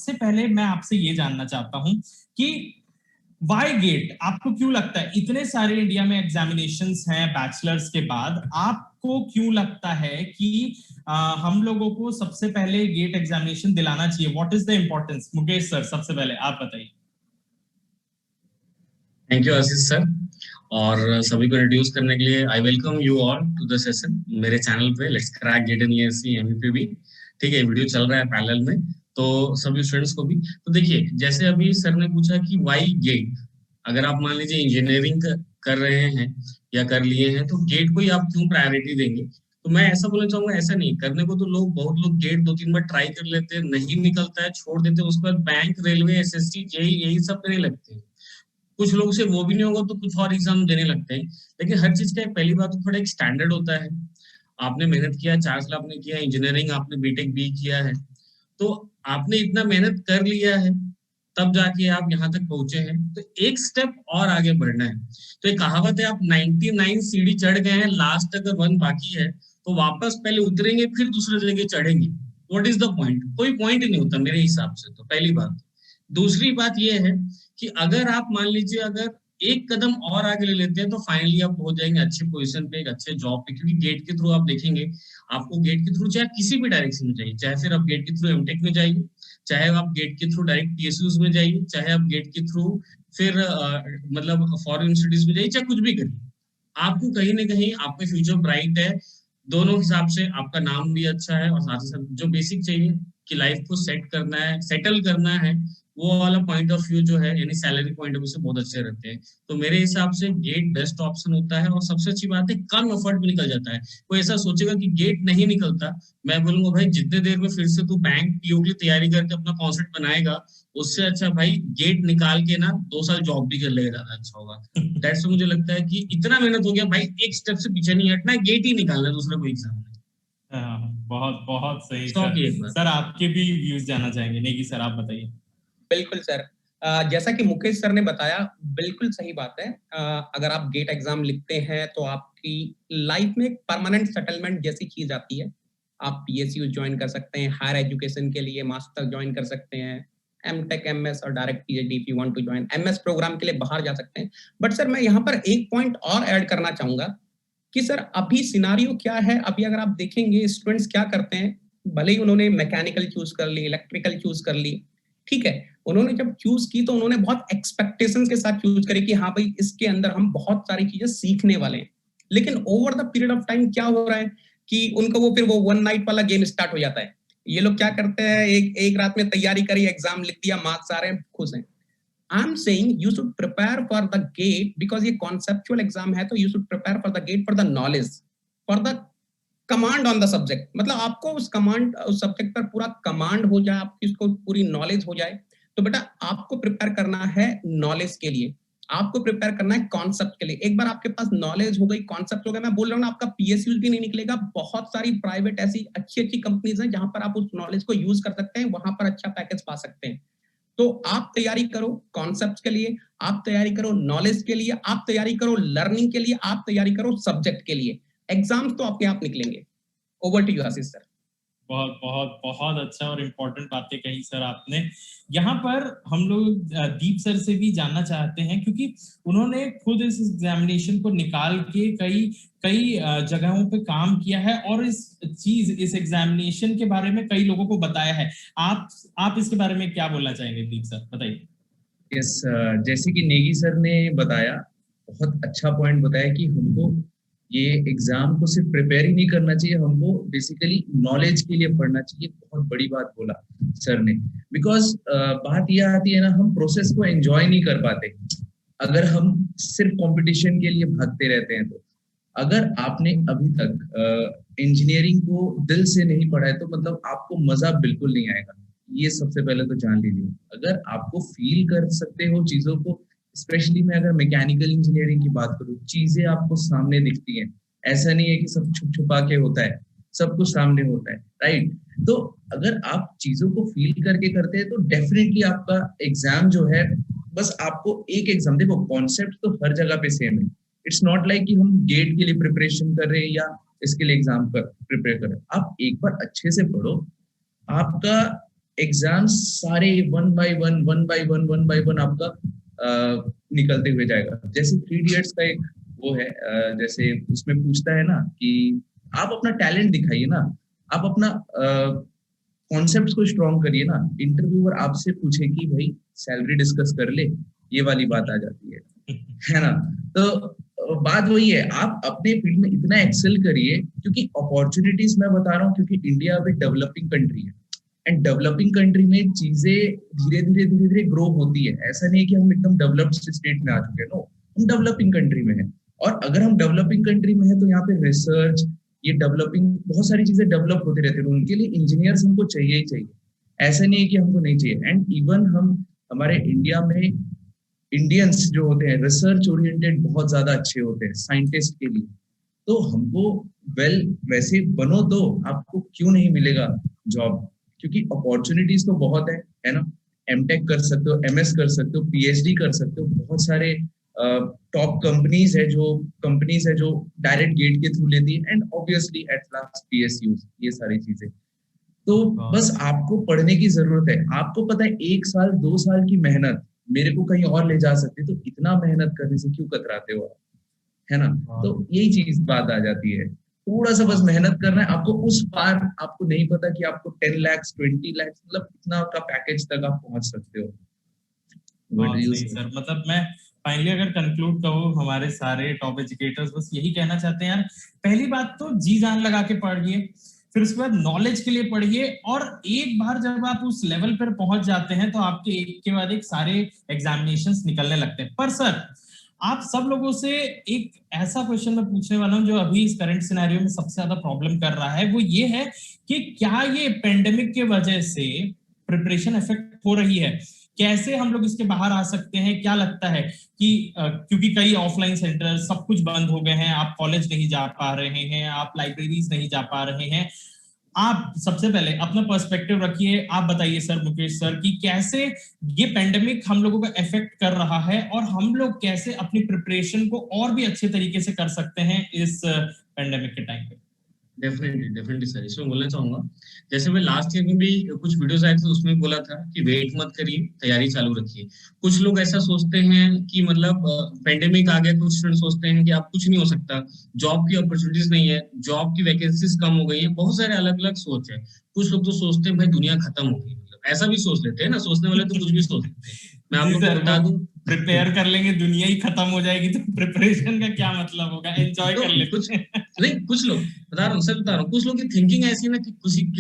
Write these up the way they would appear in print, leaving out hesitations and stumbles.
सबसे पहले मैं आपसे ये जानना चाहता हूं कि वाई गेट, आपको क्यों लगता है इतने सारे इंडिया में एग्जामिनेशंस हैं बैचलर्स के बाद, आपको क्यों लगता है कि हम लोगों को सबसे पहले गेट एग्जामिनेशन दिलाना चाहिए? What is the importance? Mukesh sir, सबसे पहले आप बताइए। थैंक यू आशीष सर, और सभी को इंट्रोड्यूस करने के लिए I welcome you all to the session मेरे चैनल पे let's crack get in ESC MPPB. ठीक है, वीडियो चल रहा है पैरेलल में, तो सभी स्टूडेंट्स को भी। तो देखिए, जैसे अभी सर ने पूछा कि वाई गेट, अगर आप मान लीजिए इंजीनियरिंग कर रहे हैं या कर लिए हैं, तो गेट को ही आप क्यों प्रायोरिटी देंगे? तो मैं ऐसा बोलना चाहूंगा, ऐसा नहीं करने को तो लोग, बहुत लोग गेट 2-3 बार ट्राई कर लेते हैं, नहीं निकलता है, छोड़ देते हैं, उसके बाद बैंक, रेलवे, एसएससी, जेई यही सब करने लगते हैं। कुछ लोग से वो भी नहीं होगा तो कुछ और एग्जाम देने लगते हैं। लेकिन हर चीज का पहली बात तो थोड़ा एक स्टैंडर्ड होता है। आपने मेहनत किया, 4 साल आपने किया इंजीनियरिंग, आपने बीटेक बी किया है, तो आपने इतना मेहनत कर लिया है, तब जाके आप यहाँ तक पहुंचे हैं, तो एक स्टेप और आगे बढ़ना है। तो एक कहावत है, आप 99 सीढ़ी चढ़ गए हैं, लास्ट अगर 1 बाकी है, तो वापस पहले उतरेंगे फिर दूसरे जगह चढ़ेंगे। What is the point? कोई पॉइंट ही नहीं होता मेरे हिसाब से, तो पहली बात। दूसरी बात यह है कि अगर आप मान लीजिए अगर एक कदम और आगे ले लेते हैं, तो फाइनली आप हो जाएंगे अच्छे पोजीशन पे, एक अच्छे जॉब पे। क्योंकि गेट के थ्रू आप देखेंगे, आपको गेट के थ्रू चाहे किसी भी डायरेक्शन में जाइए, चाहे फिर आप गेट के थ्रू एमटेक में जाइए, चाहे आप गेट के थ्रू डायरेक्ट पीएसयूज में जाइए, चाहे आप गेट के थ्रू फिर मतलब फॉरेन यूनिवर्सिटीज में जाइए, चाहे कुछ भी करिए, आपको कहीं ना कहीं आपका फ्यूचर ब्राइट है। दोनों हिसाब से आपका नाम भी अच्छा है, और साथ ही साथ जो बेसिक चाहिए कि लाइफ को सेट करना है, सेटल करना है, वो वाला पॉइंट ऑफ व्यू जो है, यानी सैलरी पॉइंट ऑफ व्यू से बहुत अच्छे रहते हैं। तो मेरे हिसाब से गेट बेस्ट ऑप्शन होता है, और सबसे अच्छी बात है कम एफर्ट में निकल जाता है। कोई ऐसा सोचेगा कि गेट नहीं निकलता, मैं बोलूंगा भाई जितने देर में फिर से तू बैंक पीओ की तैयारी करके अपना कॉन्सेप्ट बनाएगा, उससे अच्छा भाई गेट निकाल के ना 2 साल जॉब भी कर लेगा, ज्यादा अच्छा होगा। दैट्स मुझे लगता है कि इतना मेहनत हो गया भाई, एक स्टेप से पीछे नहीं हटना है, गेट ही निकालना है, दूसरा कोई एग्जाम नहीं। बहुत बहुत सही सौ सर। की एक बात। सर आपके भी व्यूज जानना चाहेंगे। नेगी सर, आप बताइए। बिल्कुल सर, जैसा कि मुकेश सर ने बताया, बिल्कुल सही बात है। अगर आप गेट एग्जाम लिखते हैं तो आपकी लाइफ में एक परमानेंट सेटलमेंट जैसी चीज आती है। आप पीएसयू ज्वाइन कर सकते हैं, हायर एजुकेशन के लिए मास्टर ज्वाइन कर सकते हैं, एमटेक, एमएस और direct PhD if you want to join MS program के लिए बाहर जा सकते हैं। बट सर मैं यहाँ पर एक पॉइंट और ऐड करना चाहूंगा कि सर अभी सिनारियो क्या है। अभी अगर आप देखेंगे स्टूडेंट्स क्या करते हैं, भले ही उन्होंने मैकेनिकल चूज कर ली, इलेक्ट्रिकल चूज कर ली, ठीक है, उन्होंने जब चूज की तो उन्होंने बहुत एक्सपेक्टेशंस के साथ चूज करी कि हाँ भाई इसके अंदर हम बहुत सारी चीजें सीखने वाले हैं। लेकिन over the period of time क्या हो रहा है कि उनको वो फिर वो वन नाइट वाला गेम स्टार्ट हो जाता है। ये लोग क्या करते हैं, एक रात में तैयारी करी, एग्जाम लिख दिया, मार्क्स आ रहे हैं, खुश हैं। I am saying you should prepare for the GATE, because ये कॉन्सेप्चुअल एग्जाम है, तो you should prepare for the GATE for the knowledge, for the command on the subject. मतलब आपको उस सब्जेक्ट पर पूरा कमांड हो जाए, आपकी उसको पूरी नॉलेज हो जाए। तो बेटा आपको प्रिपेयर करना है नॉलेज के लिए, आपको प्रिपेयर करना है कॉन्सेप्ट के लिए। एक बार आपके पास नॉलेज हो गई, कॉन्सेप्ट हो गया, मैं बोल रहा हूँ ना, आपका पीएसयू भी नहीं निकलेगा। बहुत सारी प्राइवेट ऐसी अच्छी अच्छी कंपनीज हैं जहां पर आप उस नॉलेज को यूज कर सकते हैं, वहां पर अच्छा पैकेज पा सकते हैं। तो आप तैयारी करो कॉन्सेप्ट के लिए, आप तैयारी करो नॉलेज के लिए, आप तैयारी करो लर्निंग के लिए, आप तैयारी करो सब्जेक्ट के लिए। एग्जाम्स तो आपके आप निकलेंगे। Over to you Ashish sir. बहुत बहुत बहुत अच्छा और इम्पोर्टेंट बातें कही सर आपने। यहाँ पर हम लोग दीप सर से भी जानना चाहते हैं, क्योंकि उन्होंने खुद इस एग्जामिनेशन को निकाल के कई कई जगहों पे काम किया है, और इस एग्जामिनेशन के बारे में कई लोगों को बताया है। आप इसके बारे में क्या बोलना चाहेंगे दीप सर, बताइए। यस, जैसे कि नेगी सर ने बताया, बहुत अच्छा पॉइंट बताया कि हमको ये एग्जाम को सिर्फ प्रिपेयर ही नहीं करना चाहिए, हमको बेसिकली नॉलेज के लिए पढ़ना चाहिए। बहुत बड़ी बात बोला सर ने, बिकॉज बात यह आती है ना, हम प्रोसेस को एंजॉय नहीं कर पाते अगर हम सिर्फ कंपटीशन के लिए भागते रहते हैं। तो अगर आपने अभी तक इंजीनियरिंग को दिल से नहीं पढ़ा है, तो मतलब आपको मजा बिल्कुल नहीं आएगा। ये सबसे पहले तो जान लीजिए। अगर आपको फील कर सकते हो चीजों को, स्पेशली मैं अगर मैकेनिकल इंजीनियरिंग की बात करूँ, चीजें आपको सामने दिखती हैं। ऐसा नहीं है कि सब छुप छुपा के होता है, सब कुछ सामने होता है, राइट? तो अगर आप चीजों को फील करके करते हैं तो डेफिनेटली आपका एग्जाम जो है, बस आपको एक एग्जाम, देखो कॉन्सेप्ट तो हर जगह पे सेम है। इट्स नॉट लाइक कि हम गेट के लिए प्रिपरेशन कर रहे हैं या इसके लिए एग्जाम पर प्रिपेयर कर रहे हैं। आप एक बार अच्छे से पढ़ो, आपका एग्जाम्स सारे वन बाय वन आपका निकलते हुए जाएगा। जैसे 3 इडियट्स का एक वो है, जैसे उसमें पूछता है ना कि आप अपना टैलेंट दिखाइए ना, आप अपना कॉन्सेप्ट्स को स्ट्रॉन्ग करिए ना। इंटरव्यूअर आपसे पूछे कि भाई सैलरी डिस्कस कर ले, ये वाली बात आ जाती है ना। तो बात वही है, आप अपने फील्ड में इतना एक्सेल करिए, क्योंकि अपॉर्चुनिटीज मैं बता रहा हूँ, क्योंकि इंडिया अभी डेवलपिंग कंट्री है एंड डेवलपिंग कंट्री में चीजें धीरे धीरे ग्रो होती है। ऐसा नहीं है कि हम एकदम डेवलप्ड स्टेट में आ चुके हैं, नो, हम डेवलपिंग कंट्री में है। और अगर हम डेवलपिंग कंट्री में है तो यहाँ पे रिसर्च, ये डेवलपिंग, बहुत सारी चीजें डेवलप होती रहती है, तो उनके लिए इंजीनियर्स हमको चाहिए ही चाहिए। ऐसा नहीं है कि हमको नहीं चाहिए। एंड इवन हम हमारे इंडिया में इंडियंस जो होते हैं रिसर्च ओरिएंटेड बहुत ज्यादा अच्छे होते हैं साइंटिस्ट के लिए। तो हमको वैसे बनो तो आपको क्यों नहीं मिलेगा जॉब, क्योंकि अपॉर्चुनिटीज तो बहुत है ना। एमटेक कर सकते हो, एमएस कर सकते हो, पीएचडी कर सकते हो, बहुत सारे टॉप कंपनीज है जो डायरेक्ट गेट के थ्रू लेती है, and obviously at last PSUs, ये सारी चीजें। तो बस आपको पढ़ने की जरूरत है। आपको पता है 1 साल 2 साल की मेहनत मेरे को कहीं और ले जा सकती है, तो इतना मेहनत करने से क्यों कतराते हो आप, है ना। तो यही चीज बात आ जाती है, थोड़ा सा बस मेहनत करना है आपको। उस पार आपको नहीं पता कि आपको 10 लाख 20 लाख मतलब इतना का पैकेज तक आप पहुंच सकते हो। सही सर, मतलब मैं फाइनली अगर कंक्लूड करूं, हमारे सारे टॉप एजुकेटर्स बस यही कहना चाहते हैं यार, पहली बात तो जी जान लगा के पढ़िए, फिर उसके बाद नॉलेज के लिए पढ़िए, और एक बार जब आप उस लेवल पर पहुंच जाते हैं तो आपके एक के बाद एक सारे एग्जामिनेशंस निकलने लगते हैं। पर सर, आप सब लोगों से एक ऐसा क्वेश्चन मैं पूछने वाला हूं जो अभी इस करंट सिनेरियो में सबसे ज्यादा प्रॉब्लम कर रहा है, वो ये है कि क्या ये पेंडेमिक के वजह से प्रिपरेशन इफेक्ट हो रही है? कैसे हम लोग इसके बाहर आ सकते हैं? क्या लगता है कि क्योंकि कई ऑफलाइन सेंटर सब कुछ बंद हो गए हैं, आप कॉलेज नहीं जा पा रहे हैं, आप लाइब्रेरीज नहीं जा पा रहे हैं, आप सबसे पहले अपना पर्सपेक्टिव रखिए, आप बताइए सर, मुकेश सर, कि कैसे ये पेंडेमिक हम लोगों का इफेक्ट कर रहा है और हम लोग कैसे अपनी प्रिपरेशन को और भी अच्छे तरीके से कर सकते हैं इस पेंडेमिक के टाइम पे। डेफिनेटली सर, इसमें बोलना चाहूंगा, जैसे मैं लास्ट ईयर में भी कुछ वीडियोस आए थे, उसमें बोला था कि वेट मत करिए, तैयारी चालू रखिए। कुछ लोग ऐसा सोचते हैं कि मतलब पेंडेमिक आ गया, कुछ स्टूडेंट सोचते हैं कि अब कुछ नहीं हो सकता, जॉब की अपॉर्चुनिटीज नहीं है, जॉब की वैकेंसीज कम हो गई है, बहुत सारे अलग अलग सोच है। कुछ लोग तो सोचते हैं भाई दुनिया खत्म हो गई, मतलब ऐसा भी सोच लेते हैं ना, सोचने वाले तो कुछ भी सोच लेते हैं। मैं आप लोग को बता दूं, प्रिपेयर कर लेंगे, दुनिया ही खत्म हो जाएगी, तो प्रिपरेशन का क्या मतलब होगा, एंजॉय कर ले कुछ नहीं, कुछ लोग बता रहा हूँ सर, बता रहा हूँ, कुछ लोग की थिंकिंग ऐसी है ना कि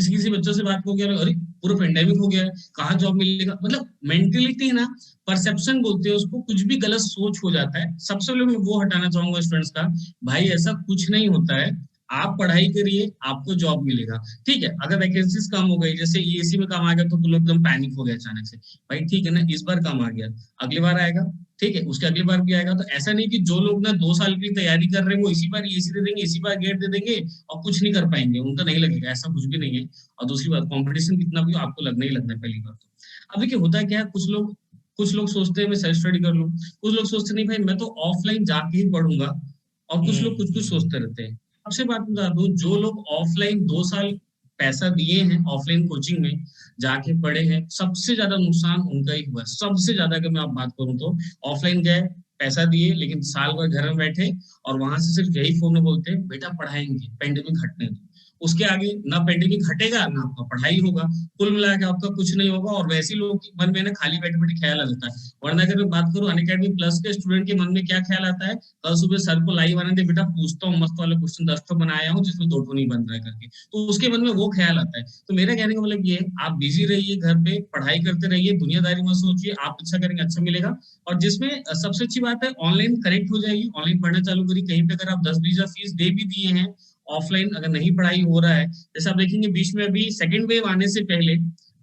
किसी बच्चों से बात हो गया, अरे पूरा पेंडेमिक हो गया है, कहाँ जॉब मिलेगा, मतलब मेंटेलिटी ना, परसेप्शन बोलते हैं उसको, कुछ भी गलत सोच हो जाता है। सबसे पहले मैं वो हटाना चाहूंगा स्टूडेंट्स का, भाई ऐसा कुछ नहीं होता है, आप पढ़ाई करिए, आपको जॉब मिलेगा। ठीक है, अगर वैकेंसीज कम हो गई, जैसे ईएसी में काम आ गया तो लोग एकदम पैनिक हो गया अचानक से, भाई ठीक है ना, इस बार काम आ गया, अगली बार आएगा, ठीक है, उसके अगली बार भी आएगा। तो ऐसा नहीं कि जो लोग ना 2 साल की तैयारी कर रहे हैं वो इसी बार ईएसी दे देंगे, इसी बार गेट दे देंगे और कुछ नहीं कर पाएंगे, उनका नहीं लगेगा, ऐसा कुछ भी नहीं है। और दूसरी बात, कंपटीशन कितना भी आपको लगना ही लगना है पहली बार तो। अब देखिए होता क्या है, कुछ लोग सोचते हैं मैं सेल्फ स्टडी कर लूं, कुछ लोग सोचते नहीं भाई मैं तो ऑफलाइन जाके ही पढ़ूंगा, और कुछ लोग कुछ सोचते रहते हैं। सबसे बात बता दूं, जो लोग ऑफलाइन 2 साल पैसा दिए हैं, ऑफलाइन कोचिंग में जाके पढ़े हैं, सबसे ज्यादा नुकसान उनका ही हुआ। सबसे ज्यादा अगर मैं आप बात करूं तो ऑफलाइन गए, पैसा दिए, लेकिन साल भर घर में बैठे और वहां से सिर्फ यही फोन में बोलते हैं बेटा पढ़ाएंगे, पेंडेमिक हटने दो। उसके आगे ना पेंडेमिक हटेगा ना आपका पढ़ाई होगा, कुल मिला के आपका कुछ नहीं होगा। और वैसे लोगों के मन में ना खाली बैठे बैठे ख्याल आता है। वरना अगर मैं बात करूं अनअकैडमी प्लस के स्टूडेंट के मन में क्या ख्याल आता है, कल सुबह सर को लाइव आने दे, बेटा पूछता हूँ मस्त वाले क्वेश्चन 10 तो बनाया हूँ जिसमें 2 नहीं बन रहा है करके, तो उसके मन में वो ख्याल आता है। तो मेरा कहने का मतलब ये है, आप बिजी रहिए, घर पे पढ़ाई करते रहिए, दुनियादारी मत सोचिए, आप अच्छा करेंगे अच्छा मिलेगा। और जिसमें सबसे अच्छी बात है, ऑनलाइन कनेक्ट हो जाएगी, ऑनलाइन पढ़ना चालू करिए। कहीं पे अगर आप 10-20 फीस दे भी दिए हैं, ऑफलाइन अगर नहीं पढ़ाई हो रहा है, जैसे आप देखेंगे बीच में अभी सेकंड वेव आने से पहले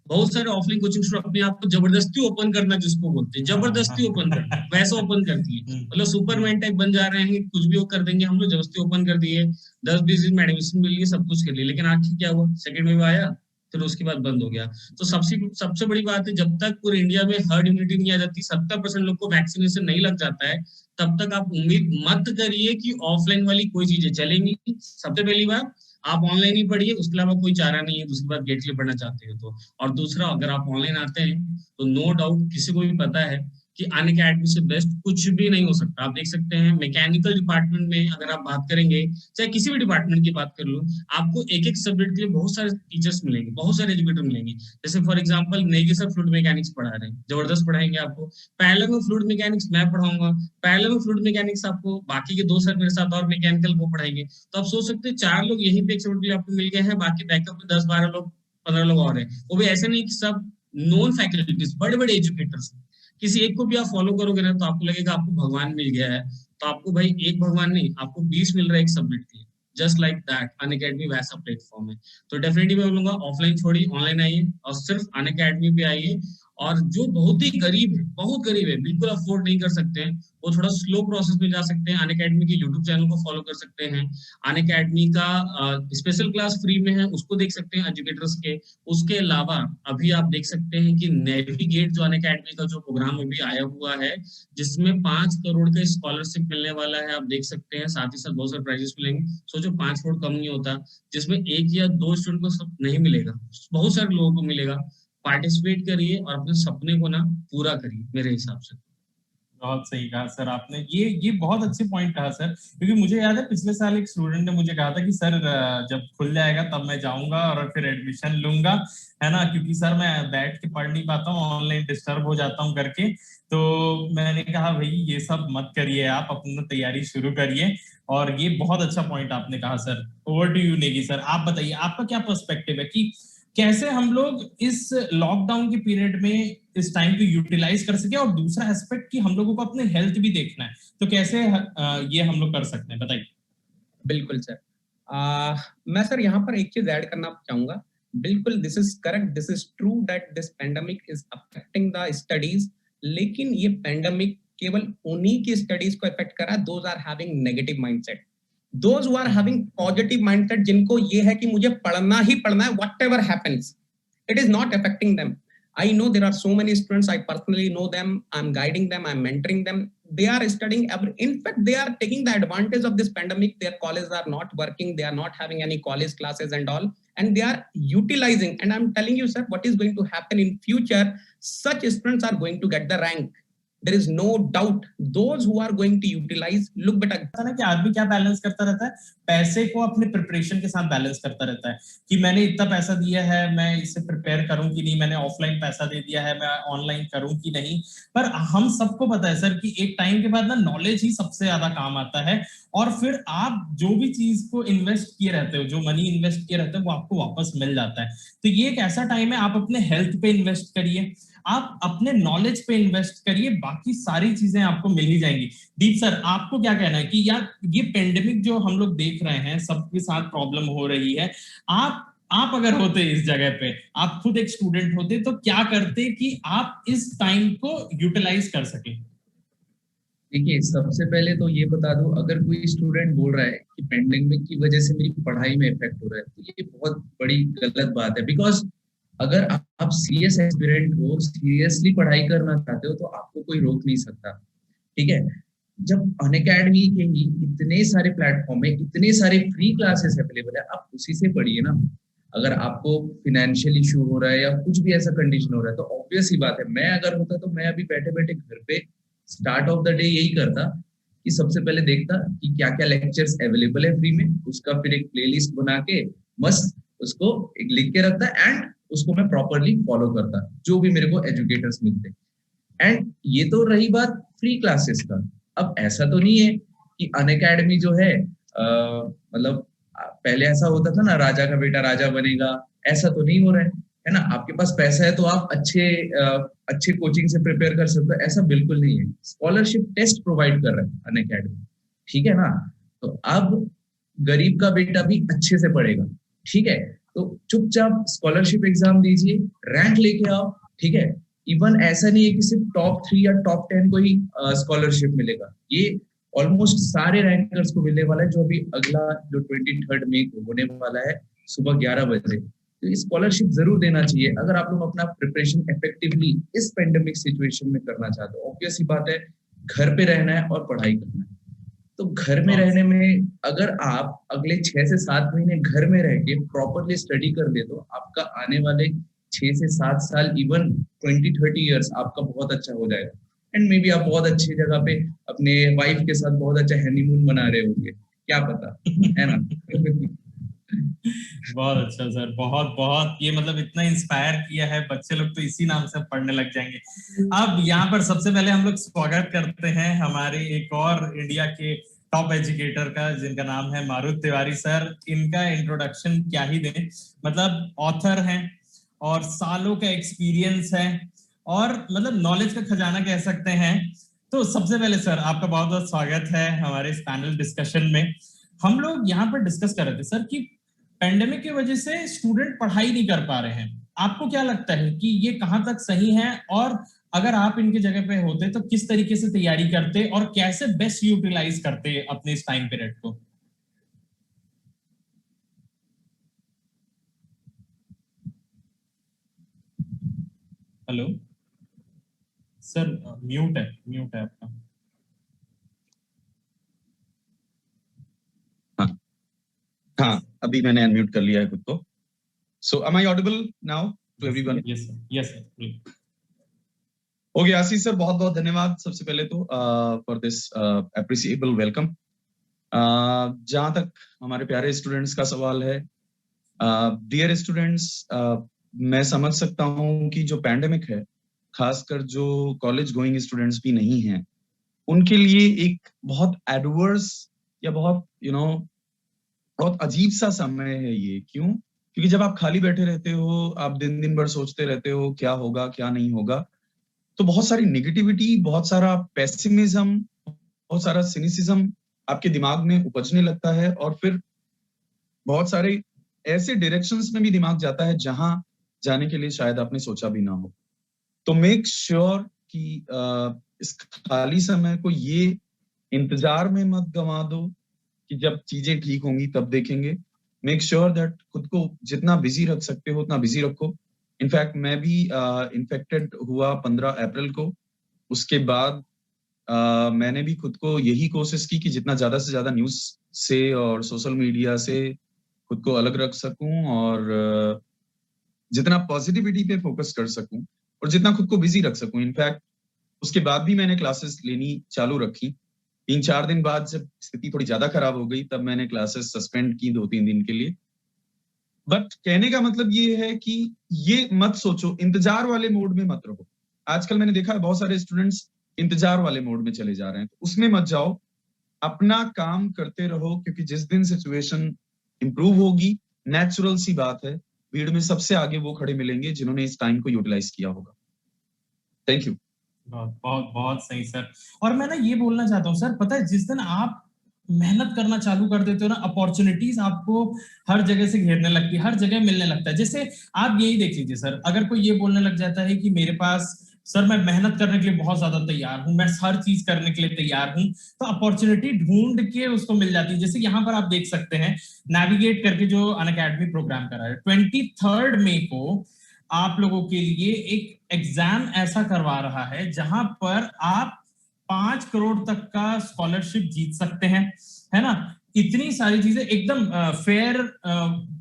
बहुत सारे ऑफलाइन कोचिंग अपने आप को जबरदस्ती ओपन करना जिसको बोलते हैं, जबरदस्ती ओपन करना, वैसा ओपन करती है, मतलब सुपरमैन टाइप बन जा रहे हैं, कुछ भी वो कर देंगे, हम लोग जबरदस्ती ओपन कर दिए, 10-20 दिन में एडमिशन मिल गई, सब कुछ कर लिया। लेकिन आखिर क्या हुआ, सेकंड वेव आया, फिर उसके बाद बंद हो गया। तो सबसे बड़ी बात है, जब तक पूरे इंडिया में हर्ड इम्यूनिटी नहीं आ जाती, 70% लोग को वैक्सीनेशन नहीं लग जाता है, तब तक आप उम्मीद मत करिए कि ऑफलाइन वाली कोई चीजें चलेंगी। सबसे पहली बात, आप ऑनलाइन ही पढ़िए, उसके अलावा कोई चारा नहीं है दूसरी बात गेट के लिए पढ़ना चाहते हो तो। और दूसरा, अगर आप ऑनलाइन आते हैं तो नो डाउट किसी को भी पता है कि अनअकैडमी से बेस्ट कुछ भी नहीं हो सकता। आप देख सकते हैं मैकेनिकल डिपार्टमेंट में अगर आप बात करेंगे, चाहे किसी भी डिपार्टमेंट की बात कर लो, आपको एक एक सब्जेक्ट के लिए बहुत सारे टीचर्स मिलेंगे, बहुत सारे एजुकेटर मिलेंगे। जैसे for example Negi sir fluid mechanics पढ़ा रहे हैं, जबरदस्त पढ़ाएंगे आपको। पैरेलल में फ्लूइड मैकेनिक्स मैं पढ़ाऊंगा, पैरेलल में फ्लूइड मैकेनिक्स आपको बाकी के 2 सर मेरे साथ और मैकेनिकल वो पढ़ाएंगे। तो आप सोच सकते हैं 4 लोग यहीं पे एक सब्जेक्ट के लिए आपको मिल गए हैं, बाकी बैकअप में 10-12 लोग 15 लोग और हैं। वो भी ऐसे नहीं कि सब नॉन फैकल्टीज, बड़े बड़े एजुकेटर्स। किसी एक को भी आप फॉलो करोगे ना तो आपको लगेगा आपको भगवान मिल गया है। तो आपको भाई एक भगवान नहीं, आपको 20 मिल रहा है एक सब्जेक्ट के लिए। जस्ट लाइक दैट अनअकैडमी वैसा प्लेटफॉर्म है। तो डेफिनेटली मैं बोलूंगा ऑफलाइन छोड़िए, ऑनलाइन आइए और सिर्फ अनअकैडमी पे आइए। और जो बहुत ही गरीब है, बहुत गरीब है, बिल्कुल अफोर्ड नहीं कर सकते हैं, वो थोड़ा स्लो प्रोसेस में जा सकते हैं, अनअकैडमी के यूट्यूब चैनल को फॉलो कर सकते हैं। अनअकैडमी का स्पेशल क्लास फ्री में है, उसको देख सकते हैं एजुकेटर्स के। उसके अलावा अभी आप देख सकते हैं कि नेविगेट जो अनअकैडमी का जो प्रोग्राम अभी आया हुआ है, जिसमें 5 करोड़ का स्कॉलरशिप मिलने वाला है, आप देख सकते हैं। साथ ही साथ बहुत सारे प्राइजेस मिलेंगे। सोचो 5 करोड़ कम नहीं होता, जिसमें 1 या 2 स्टूडेंट को सब नहीं मिलेगा, बहुत सारे लोगों को मिलेगा। पार्टिसिपेट करिए और अपने सपने को ना पूरा करिए मेरे हिसाब से। बहुत सही कहा सर आपने, ये बहुत अच्छे पॉइंट कहा सर। क्योंकि मुझे याद है पिछले साल एक स्टूडेंट ने मुझे कहा था कि सर जब खुल जाएगा तब मैं जाऊंगा और फिर एडमिशन लूंगा, है ना, क्योंकि सर मैं बैठ के पढ़ नहीं पाता हूँ, ऑनलाइन डिस्टर्ब हो जाता हूँ करके। तो मैंने कहा भाई ये सब मत करिए, आप अपना तैयारी शुरू करिए। और ये बहुत अच्छा पॉइंट आपने कहा sir. Over to you Negi sir, आप बताइए आपका क्या पर्सपेक्टिव है कि कैसे हम लोग इस लॉकडाउन के पीरियड में इस टाइम को यूटिलाइज कर सके। और दूसरा एस्पेक्ट कि हम लोगों को अपने हेल्थ भी देखना है, तो कैसे ये हम लोग कर सकते हैं, बताइए। बिल्कुल सर। मैं सर यहाँ पर एक चीज ऐड करना चाहूंगा। बिल्कुल this is correct, this is true that this pandemic is affecting the studies. लेकिन ये पेंडेमिक केवल उन्हीं की स्टडीज को इफेक्ट कर रहा है those are having negative mindset. Those who are having positive mindset, जिनको ये है कि मुझे पढ़ना ही पढ़ना है whatever happens, it is not affecting them. I know there are so many students, I personally know them, I'm guiding them, I'm mentoring them. They are studying in fact they are taking the advantage of this pandemic. Their colleges are not working, they are not having any college classes and all, and they are utilizing. And I'm telling you sir, what is going to happen in future, such students are going to get the rank. There is no doubt. Those who are going to utilize, look बेटा ना कि आदमी क्या balance करता रहता है, पैसे को अपने प्रिपरेशन के साथ बैलेंस करता रहता है कि मैंने इतना पैसा दिया है, मैं इसे प्रिपेयर करूं कि नहीं, मैंने ऑफलाइन पैसा दे दिया है, मैं ऑनलाइन करूं कि नहीं। पर हम सबको पता है सर कि एक टाइम के बाद ना नॉलेज ही सबसे ज्यादा काम आता है। और फिर आप जो भी चीज को इन्वेस्ट किए रहते हो, जो मनी इन्वेस्ट किए रहते हो, वो आपको वापस मिल जाता है। तो ये एक ऐसा टाइम है, आप अपने हेल्थ पे इन्वेस्ट करिए, आप अपने नॉलेज पे इन्वेस्ट करिए, बाकी सारी चीजें आपको मिल ही जाएंगी। दीप सर आपको क्या कहना है कि यार ये पेंडेमिक जो हम लोग देख रहे हैं, सबके साथ प्रॉब्लम हो रही है, आप अगर होते इस जगह पे, आप खुद एक स्टूडेंट होते, तो क्या करते कि आप इस टाइम को यूटिलाइज कर सके? देखिए सबसे पहले तो ये बता दूं, अगर कोई स्टूडेंट बोल रहा है कि पेंडेमिक की वजह से मेरी पढ़ाई में इफेक्ट हो रहा है, तो ये बहुत बड़ी गलत बात है। बिकॉज अगर आप सीरियस एस्पिरेंट हो, सीरियसली पढ़ाई करना चाहते हो, तो आपको कोई रोक नहीं सकता। ठीक है, जब अनअकैडमी के ही इतने सारे प्लेटफॉर्म है, इतने सारे फ्री क्लासेस अवेलेबल है, आप उसी से पढ़िए ना। अगर आपको फाइनेंशियल इशू हो रहा है या कुछ भी ऐसा कंडीशन हो रहा है, तो ऑब्वियस ही बात है, मैं अगर होता तो मैं अभी बैठे बैठे घर पे स्टार्ट ऑफ द डे यही करता कि सबसे पहले देखता कि क्या क्या लेक्चर्स अवेलेबल है फ्री में, उसका फिर एक प्लेलिस्ट बना के मस्त उसको एक लिख के रखता एंड उसको मैं प्रॉपरली फॉलो करता, जो भी मेरे को एजुकेटर्स मिलते। एंड ये तो रही बात फ्री क्लासेस का। अब ऐसा तो नहीं है कि अनअकैडमी जो है मतलब पहले ऐसा होता था ना, राजा का बेटा राजा बनेगा, ऐसा तो नहीं हो रहा है ना। आपके पास पैसा है तो आप अच्छे कोचिंग से प्रिपेयर कर सकते हो, ऐसा बिल्कुल नहीं है। स्कॉलरशिप टेस्ट प्रोवाइड कर रहा है अनअकैडमी, ठीक है ना। तो अब गरीब का बेटा भी अच्छे से पढ़ेगा, ठीक है। तो चुपचाप स्कॉलरशिप एग्जाम दीजिए, रैंक लेके आओ, ठीक है। इवन ऐसा नहीं है कि सिर्फ टॉप 3 या टॉप 10 को ही स्कॉलरशिप मिलेगा, ये ऑलमोस्ट सारे रैंकर्स को मिलने वाला है, जो अभी अगला जो 23 मई को होने वाला है सुबह 11 बजे। तो ये स्कॉलरशिप जरूर देना चाहिए अगर आप लोग अपना प्रिपरेशन इफेक्टिवली इस पेंडेमिक सिचुएशन में करना चाहते हो। ऑब्वियस ही बात है, घर पे रहना है और पढ़ाई करना है। तो घर में रहने में अगर आप अगले 6 से 7 महीने घर में रह के प्रॉपरली स्टडी कर ले तो आपका आने वाले 6 से 7 साल, इवन 20-30 ईयर्स आपका बहुत अच्छा हो जाएगा। एंड मे बी आप बहुत अच्छी जगह पे अपने वाइफ के साथ बहुत अच्छा हनीमून मना रहे होंगे, क्या पता, है ना। बहुत अच्छा सर, बहुत बहुत, ये मतलब इतना इंस्पायर किया है, बच्चे लोग तो इसी नाम से पढ़ने लग जाएंगे। अब यहाँ पर सबसे पहले हम लोग स्वागत करते हैं हमारे एक और इंडिया के टॉप एजुकेटर का, जिनका नाम है मारुत तिवारी सर। इनका इंट्रोडक्शन क्या ही दें, मतलब ऑथर हैं और सालों का एक्सपीरियंस है और मतलब नॉलेज का खजाना कह सकते हैं। तो सबसे पहले सर आपका बहुत बहुत स्वागत है हमारे इस पैनल डिस्कशन में। हम लोग यहाँ पर डिस्कस कर रहे थे सर कि पेंडेमिक की वजह से स्टूडेंट पढ़ाई नहीं कर पा रहे हैं। आपको क्या लगता है कि ये कहां तक सही है, और अगर आप इनके जगह पे होते तो किस तरीके से तैयारी करते और कैसे बेस्ट यूटिलाइज करते अपने इस टाइम पीरियड को? हेलो सर, म्यूट है आपका। हाँ, अभी मैंने अनम्यूट कर लिया है खुद को। So am I audible now to everyone? Yes sir. Okay Ashish sir, बहुत बहुत धन्यवाद सबसे पहले तो फॉर दिस अप्रिशिएबल वेलकम। जहां तक हमारे प्यारे स्टूडेंट्स का सवाल है, डियर स्टूडेंट्स, मैं समझ सकता हूं कि जो पैंडेमिक है, खासकर जो कॉलेज गोइंग स्टूडेंट्स भी नहीं हैं, उनके लिए एक बहुत एडवर्स या बहुत बहुत अजीब सा समय है ये। क्यों? क्योंकि जब आप खाली बैठे रहते हो, आप दिन दिन भर सोचते रहते हो क्या होगा क्या नहीं होगा, तो बहुत सारी निगेटिविटी, बहुत सारा पेसिमिज्म, बहुत सारा सिनिसिज्म आपके दिमाग में उपजने लगता है, और फिर बहुत सारे ऐसे डायरेक्शंस में भी दिमाग जाता है जहां जाने के लिए शायद आपने सोचा भी ना हो। तो मेक श्योर कि इस खाली समय को ये इंतजार में मत गंवा दो कि जब चीजें ठीक होंगी तब देखेंगे। मेक श्योर दैट खुद को जितना बिजी रख सकते हो उतना बिजी रखो। इनफैक्ट मैं भी इन्फेक्टेड हुआ 15 अप्रैल को। उसके बाद मैंने भी खुद को यही कोशिश की कि जितना ज्यादा से ज्यादा न्यूज से और सोशल मीडिया से खुद को अलग रख सकूं, और जितना पॉजिटिविटी पे फोकस कर सकूं और जितना खुद को बिजी रख सकूं। इनफैक्ट उसके बाद भी मैंने क्लासेस लेनी चालू रखी। 3-4 दिन बाद जब स्थिति थोड़ी ज्यादा खराब हो गई, तब मैंने क्लासेस सस्पेंड की 2-3 दिन के लिए। बट कहने का मतलब ये है कि ये मत सोचो, इंतजार वाले मोड में मत रहो। आजकल मैंने देखा है बहुत सारे स्टूडेंट्स इंतजार वाले मोड में चले जा रहे हैं, तो उसमें मत जाओ। अपना काम करते रहो, क्योंकि जिस दिन सिचुएशन इंप्रूव होगी, नेचुरल सी बात है, भीड़ में सबसे आगे वो खड़े मिलेंगे जिन्होंने इस टाइम को यूटिलाइज किया होगा। Thank you. बहुत बहुत बहुत सही सर। और मैं ना ये बोलना चाहता हूँ सर, पता है जिस दिन आप मेहनत करना चालू कर देते हो ना, अपॉर्चुनिटीज आपको हर जगह से घेरने लगती है, हर जगह मिलने लगता है। जैसे आप यही देख लीजिए सर, अगर कोई ये बोलने लग जाता है कि मेरे पास सर मैं मेहनत करने के लिए बहुत ज्यादा तैयार हूं, मैं हर चीज करने के लिए तैयार हूं, तो अपॉर्चुनिटी ढूंढ के उसको मिल जाती है। जैसे यहाँ पर आप देख सकते हैं नेविगेट करके जो अनअकैडमी प्रोग्राम करा है, 23 मई को आप लोगों के लिए एक एग्जाम ऐसा करवा रहा है जहां पर आप 5 करोड़ तक का स्कॉलरशिप जीत सकते हैं, है ना। इतनी सारी चीजें एकदम फेयर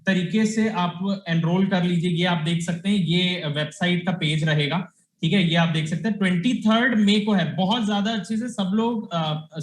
तरीके से आप एनरोल कर लीजिए। ये आप देख सकते हैं, ये वेबसाइट का पेज रहेगा, ठीक है। ये आप देख सकते हैं 23 मई को है। बहुत ज्यादा अच्छे से सब लोग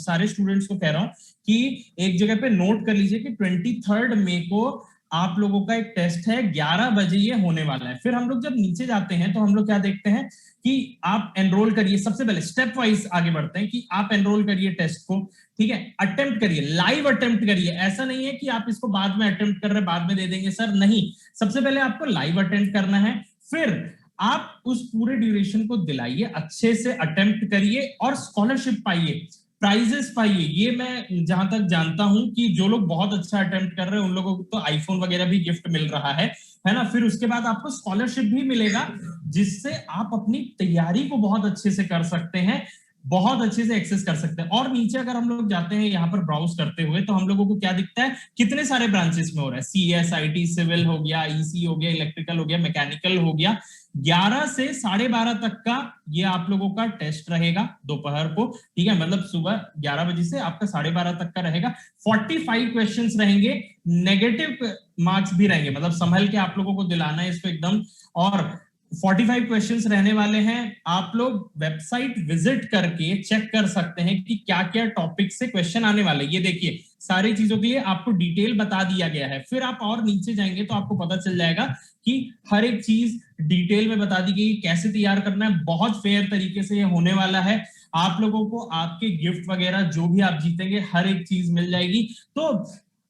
सारे स्टूडेंट्स को कह रहा हूं कि एक जगह पे नोट कर लीजिए कि 23 मई को आप लोगों का एक टेस्ट है, 11 बजे ये होने वाला है। फिर हम लोग जब नीचे जाते हैं तो हम लोग क्या देखते हैं कि आप एनरोल करिए। सबसे पहले स्टेप वाइज आगे बढ़ते हैं कि आप एनरोल करिए टेस्ट को, ठीक है। अटेम्प्ट करिए, लाइव अटेम्प्ट करिए। ऐसा नहीं है कि आप इसको बाद में अटेम्प्ट कर रहे हैं बाद में दे देंगे सर, नहीं। सबसे पहले आपको लाइव अटेम्प्ट करना है, फिर आप उस पूरे ड्यूरेशन को दिलाइए, अच्छे से अटेम्प्ट करिए और स्कॉलरशिप पाइए, प्राइजेस पाइए। ये मैं जहां तक जानता हूं कि जो लोग बहुत अच्छा अटेम्प्ट कर रहे हैं उन लोगों को तो आईफोन वगैरह भी गिफ्ट मिल रहा है ना। फिर उसके बाद आपको स्कॉलरशिप भी मिलेगा, जिससे आप अपनी तैयारी को बहुत अच्छे से कर सकते हैं। बहुत अच्छे से एक्सेस कर सकते हैं। और नीचे अगर हम लोग जाते हैं यहाँ पर ब्राउज करते हुए, तो हम लोगों को क्या दिखता है, कितने सारे ब्रांचेस में हो रहा है। CS, IT, सिविल हो गया, EC हो गया, इलेक्ट्रिकल हो गया, मैकेनिकल हो गया। 11 से 12:30 तक का ये आप लोगों का टेस्ट रहेगा दोपहर को, ठीक है, मतलब सुबह 11 बजे से आपका 12:30 तक का रहेगा। 45 क्वेश्चंस रहेंगे, नेगेटिव मार्क्स भी रहेंगे, मतलब संभल के आप लोगों को दिलाना है इसको एकदम। और 45 क्वेश्चंस रहने वाले हैं। आप लोग वेबसाइट विजिट करके चेक कर सकते हैं कि क्या क्या टॉपिक से क्वेश्चन आने वाले। ये देखिए सारी चीजों के लिए आपको डिटेल बता दिया गया है। फिर आप और नीचे जाएंगे तो आपको पता चल जाएगा कि हर एक चीज डिटेल में बता दी गई, कैसे तैयार करना है। बहुत फेयर तरीके से ये होने वाला है। आप लोगों को आपके गिफ्ट वगैरह जो भी आप जीतेंगे हर एक चीज मिल जाएगी। तो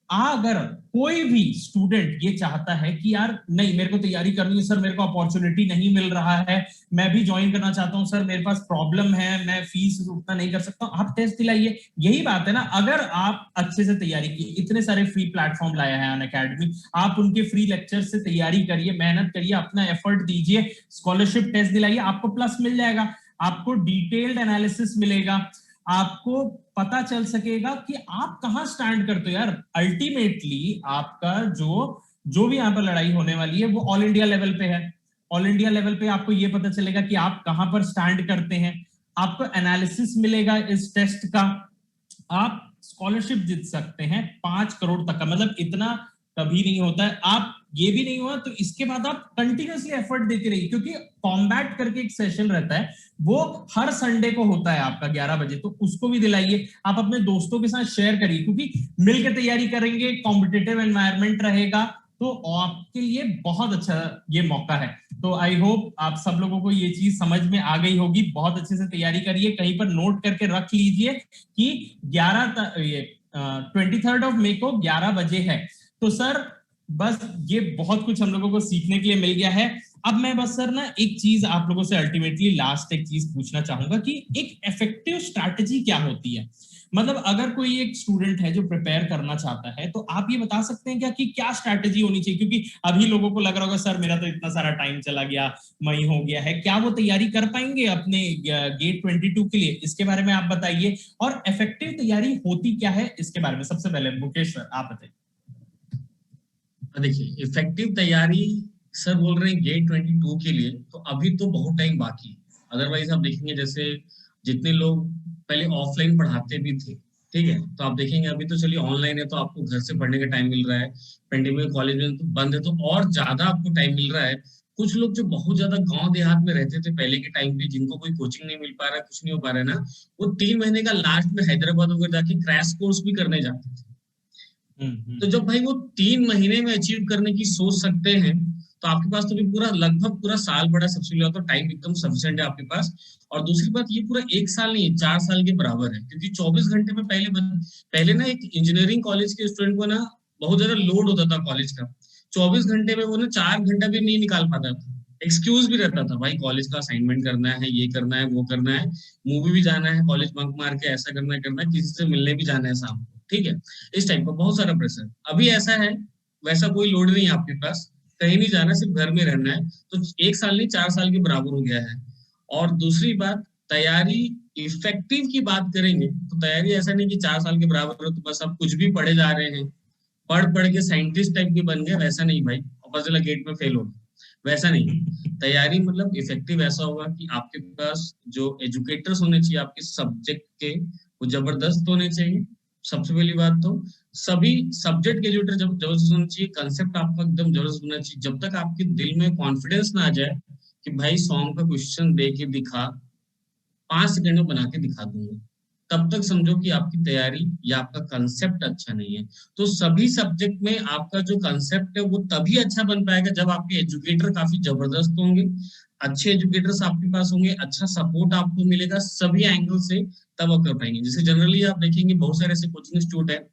अगर कोई भी स्टूडेंट ये चाहता है कि यार नहीं मेरे को तैयारी करनी है सर, मेरे को अपॉर्चुनिटी नहीं मिल रहा है, मैं भी ज्वाइन करना चाहता हूं सर, मेरे पास प्रॉब्लम है, मैं फीस उतना नहीं कर सकता, आप टेस्ट दिलाइए। यही बात है ना, अगर आप अच्छे से तैयारी की, इतने सारे फ्री प्लेटफॉर्म लाया है अनअकैडमी, आप उनके फ्री लेक्चर से तैयारी करिए, मेहनत करिए, अपना एफर्ट दीजिए, स्कॉलरशिप टेस्ट दिलाइए, आपको प्लस मिल जाएगा, आपको डिटेल्ड एनालिसिस मिलेगा, आपको पता चल सकेगा कि आप कहां स्टैंड करते हो। यार अल्टीमेटली आपका जो भी यहाँ पर लड़ाई होने वाली है वो ऑल इंडिया लेवल पे है। ऑल इंडिया लेवल पे आपको ये पता चलेगा कि आप कहां पर स्टैंड करते हैं, आपको एनालिसिस मिलेगा इस टेस्ट का, आप स्कॉलरशिप जीत सकते हैं 5 करोड़ तक का। मतलब इतना कभी नहीं होता है। आप ये भी नहीं हुआ तो इसके बाद आप कंटिन्यूअसली एफर्ट देते रहिए, क्योंकि कॉम्बैट करके एक सेशन रहता है, वो हर संडे को होता है आपका 11 बजे, तो उसको भी दिलाइए। आप अपने दोस्तों के साथ शेयर करिए, क्योंकि मिलकर तैयारी करेंगे, कॉम्पिटिटिव एनवायरनमेंट रहेगा, तो आपके लिए बहुत अच्छा ये मौका है। तो आई होप आप सब लोगों को ये चीज समझ में आ गई होगी। बहुत अच्छे से तैयारी करिए, कहीं पर नोट करके रख लीजिए कि 23rd ऑफ मई को 11 बजे है। तो सर बस ये बहुत कुछ हम लोगों को सीखने के लिए मिल गया है। अब मैं बस सर ना एक चीज आप लोगों से अल्टीमेटली लास्ट एक चीज पूछना चाहूंगा कि एक इफेक्टिव स्ट्रैटेजी क्या होती है। मतलब अगर कोई एक स्टूडेंट है जो प्रिपेयर करना चाहता है, तो आप ये बता सकते हैं क्या कि क्या स्ट्रैटेजी होनी चाहिए, क्योंकि अभी लोगों को लग रहा होगा सर मेरा तो इतना सारा टाइम चला गया, मई हो गया है, क्या वो तैयारी कर पाएंगे अपने गेट 22 के लिए? इसके बारे में आप बताइए, और इफेक्टिव तैयारी होती क्या है इसके बारे में। सबसे पहले मुकेश सर आप बताइए। देखिए इफेक्टिव तैयारी सर बोल रहे हैं गेट 22 के लिए, तो अभी तो बहुत टाइम बाकी है। अदरवाइज आप देखेंगे जैसे जितने लोग पहले ऑफलाइन पढ़ाते भी थे, ठीक है, तो आप देखेंगे अभी तो चलिए ऑनलाइन है, तो आपको घर से पढ़ने का टाइम मिल रहा है। पेंडेमिक कॉलेज में तो बंद है, तो और ज्यादा आपको टाइम मिल रहा है। कुछ लोग जो बहुत ज्यादा गांव देहात में रहते थे पहले के टाइम पे, जिनको कोई कोचिंग नहीं मिल पा रहा है, कुछ नहीं हो पा रहा है ना, वो 3 महीने का लास्ट में हैदराबाद वगैरह जाके क्रैश कोर्स भी करने जाते थे। तो जब भाई वो 3 महीने में अचीव करने की सोच सकते हैं, तो आपके पास तो भी पूरा लगभग पूरा साल पड़ा। सबसे पहले तो टाइम एकदम सफिशिएंट है आपके पास। और दूसरी बात, ये पूरा 1 साल नहीं है, 4 साल के बराबर है, क्योंकि 24 घंटे में पहले ना एक इंजीनियरिंग कॉलेज के स्टूडेंट को ना बहुत ज्यादा लोड होता था कॉलेज का। 24 घंटे में वो ना 4 घंटा भी नहीं निकाल पाता था। एक्सक्यूज भी रहता था, भाई कॉलेज का असाइनमेंट करना है, ये करना है, वो करना है, मूवी भी जाना है, कॉलेज बंक मार के ऐसा करना है, किसी से मिलने भी जाना है शाम को, ठीक है। इस टाइप का बहुत सारा प्रेशर। अभी ऐसा है, वैसा कोई लोड नहीं है आपके पास, कहीं नहीं जाना, सिर्फ घर में रहना है। तो 1 साल नहीं 4 साल के बराबर हो गया है। और दूसरी बात, तैयारी इफेक्टिव की बात करेंगे तो तैयारी ऐसा नहीं कि 4 साल के बराबर हो तो बस आप कुछ भी पढ़े जा रहे हैं, पढ़ के साइंटिस्ट टाइप के बन गए, वैसा नहीं भाई, वापस गेट में फेल हो गए, वैसा नहीं। तैयारी मतलब इफेक्टिव ऐसा होगा कि आपके पास जो एजुकेटर्स होने चाहिए आपके सब्जेक्ट के, वो जबरदस्त होने चाहिए। सबसे पहली बात तो सभी सब्जेक्ट के एजुकेटर जबरदस्त होना चाहिए, कंसेप्ट आपका एकदम जबरदस्त होना चाहिए। जब तक आपके दिल में कॉन्फिडेंस ना आ जाए कि भाई सॉन्ग का क्वेश्चन दे के दिखा, 5 सेकंड में बना के दिखा दूंगा, तब तक समझो कि आपकी तैयारी या आपका कंसेप्ट अच्छा नहीं है। तो सभी सब्जेक्ट में आपका जो कंसेप्ट है वो तभी अच्छा बन पाएगा जब आपके एजुकेटर काफी जबरदस्त होंगे, अच्छे एजुकेटर्स आपके पास होंगे, अच्छा सपोर्ट आपको मिलेगा सभी एंगल से, तब आप कर पाएंगे। जैसे जनरली आप देखेंगे बहुत सारे ऐसे कोचिंग इंस्टीट्यूट है,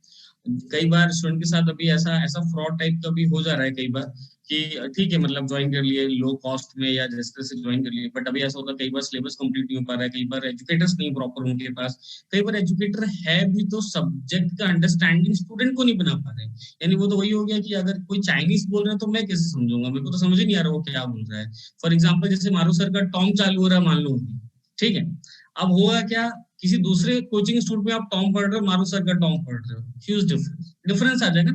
कई बार स्टूडेंट के साथ अभी ऐसा फ्रॉड टाइप का भी हो जा रहा है कई बार कि ठीक है मतलब ज्वाइन कर लिए लो कॉस्ट में या जिस तरह से ज्वाइन कर लिए, बट अभी ऐसा होता है कई बार सिलेबस कंप्लीट नहीं हो पा रहा है, कई बार एजुकेटर्स नहीं प्रॉपर उनके पास, कई बार एजुकेटर है भी तो सब्जेक्ट का अंडरस्टैंडिंग स्टूडेंट को नहीं बना पा रहे। यानी वो तो वही हो गया कि अगर कोई चाइनीज बोल रहा है तो मैं कैसे समझूंगा, मेरे को तो समझ ही नहीं आ रहा वो क्या बोल रहा है। फॉर एग्जाम्पल जैसे मारू सर का टॉन्ग चालू हो रहा है मान लो, ठीक है। अब होगा क्या, किसी दूसरे कोचिंग इंस्टीट्यूट में आप टॉम पढ़ रहे हो, मारू सर का टॉम पढ़ रहे हो, ह्यूज डिफरेंस आ जाएगा।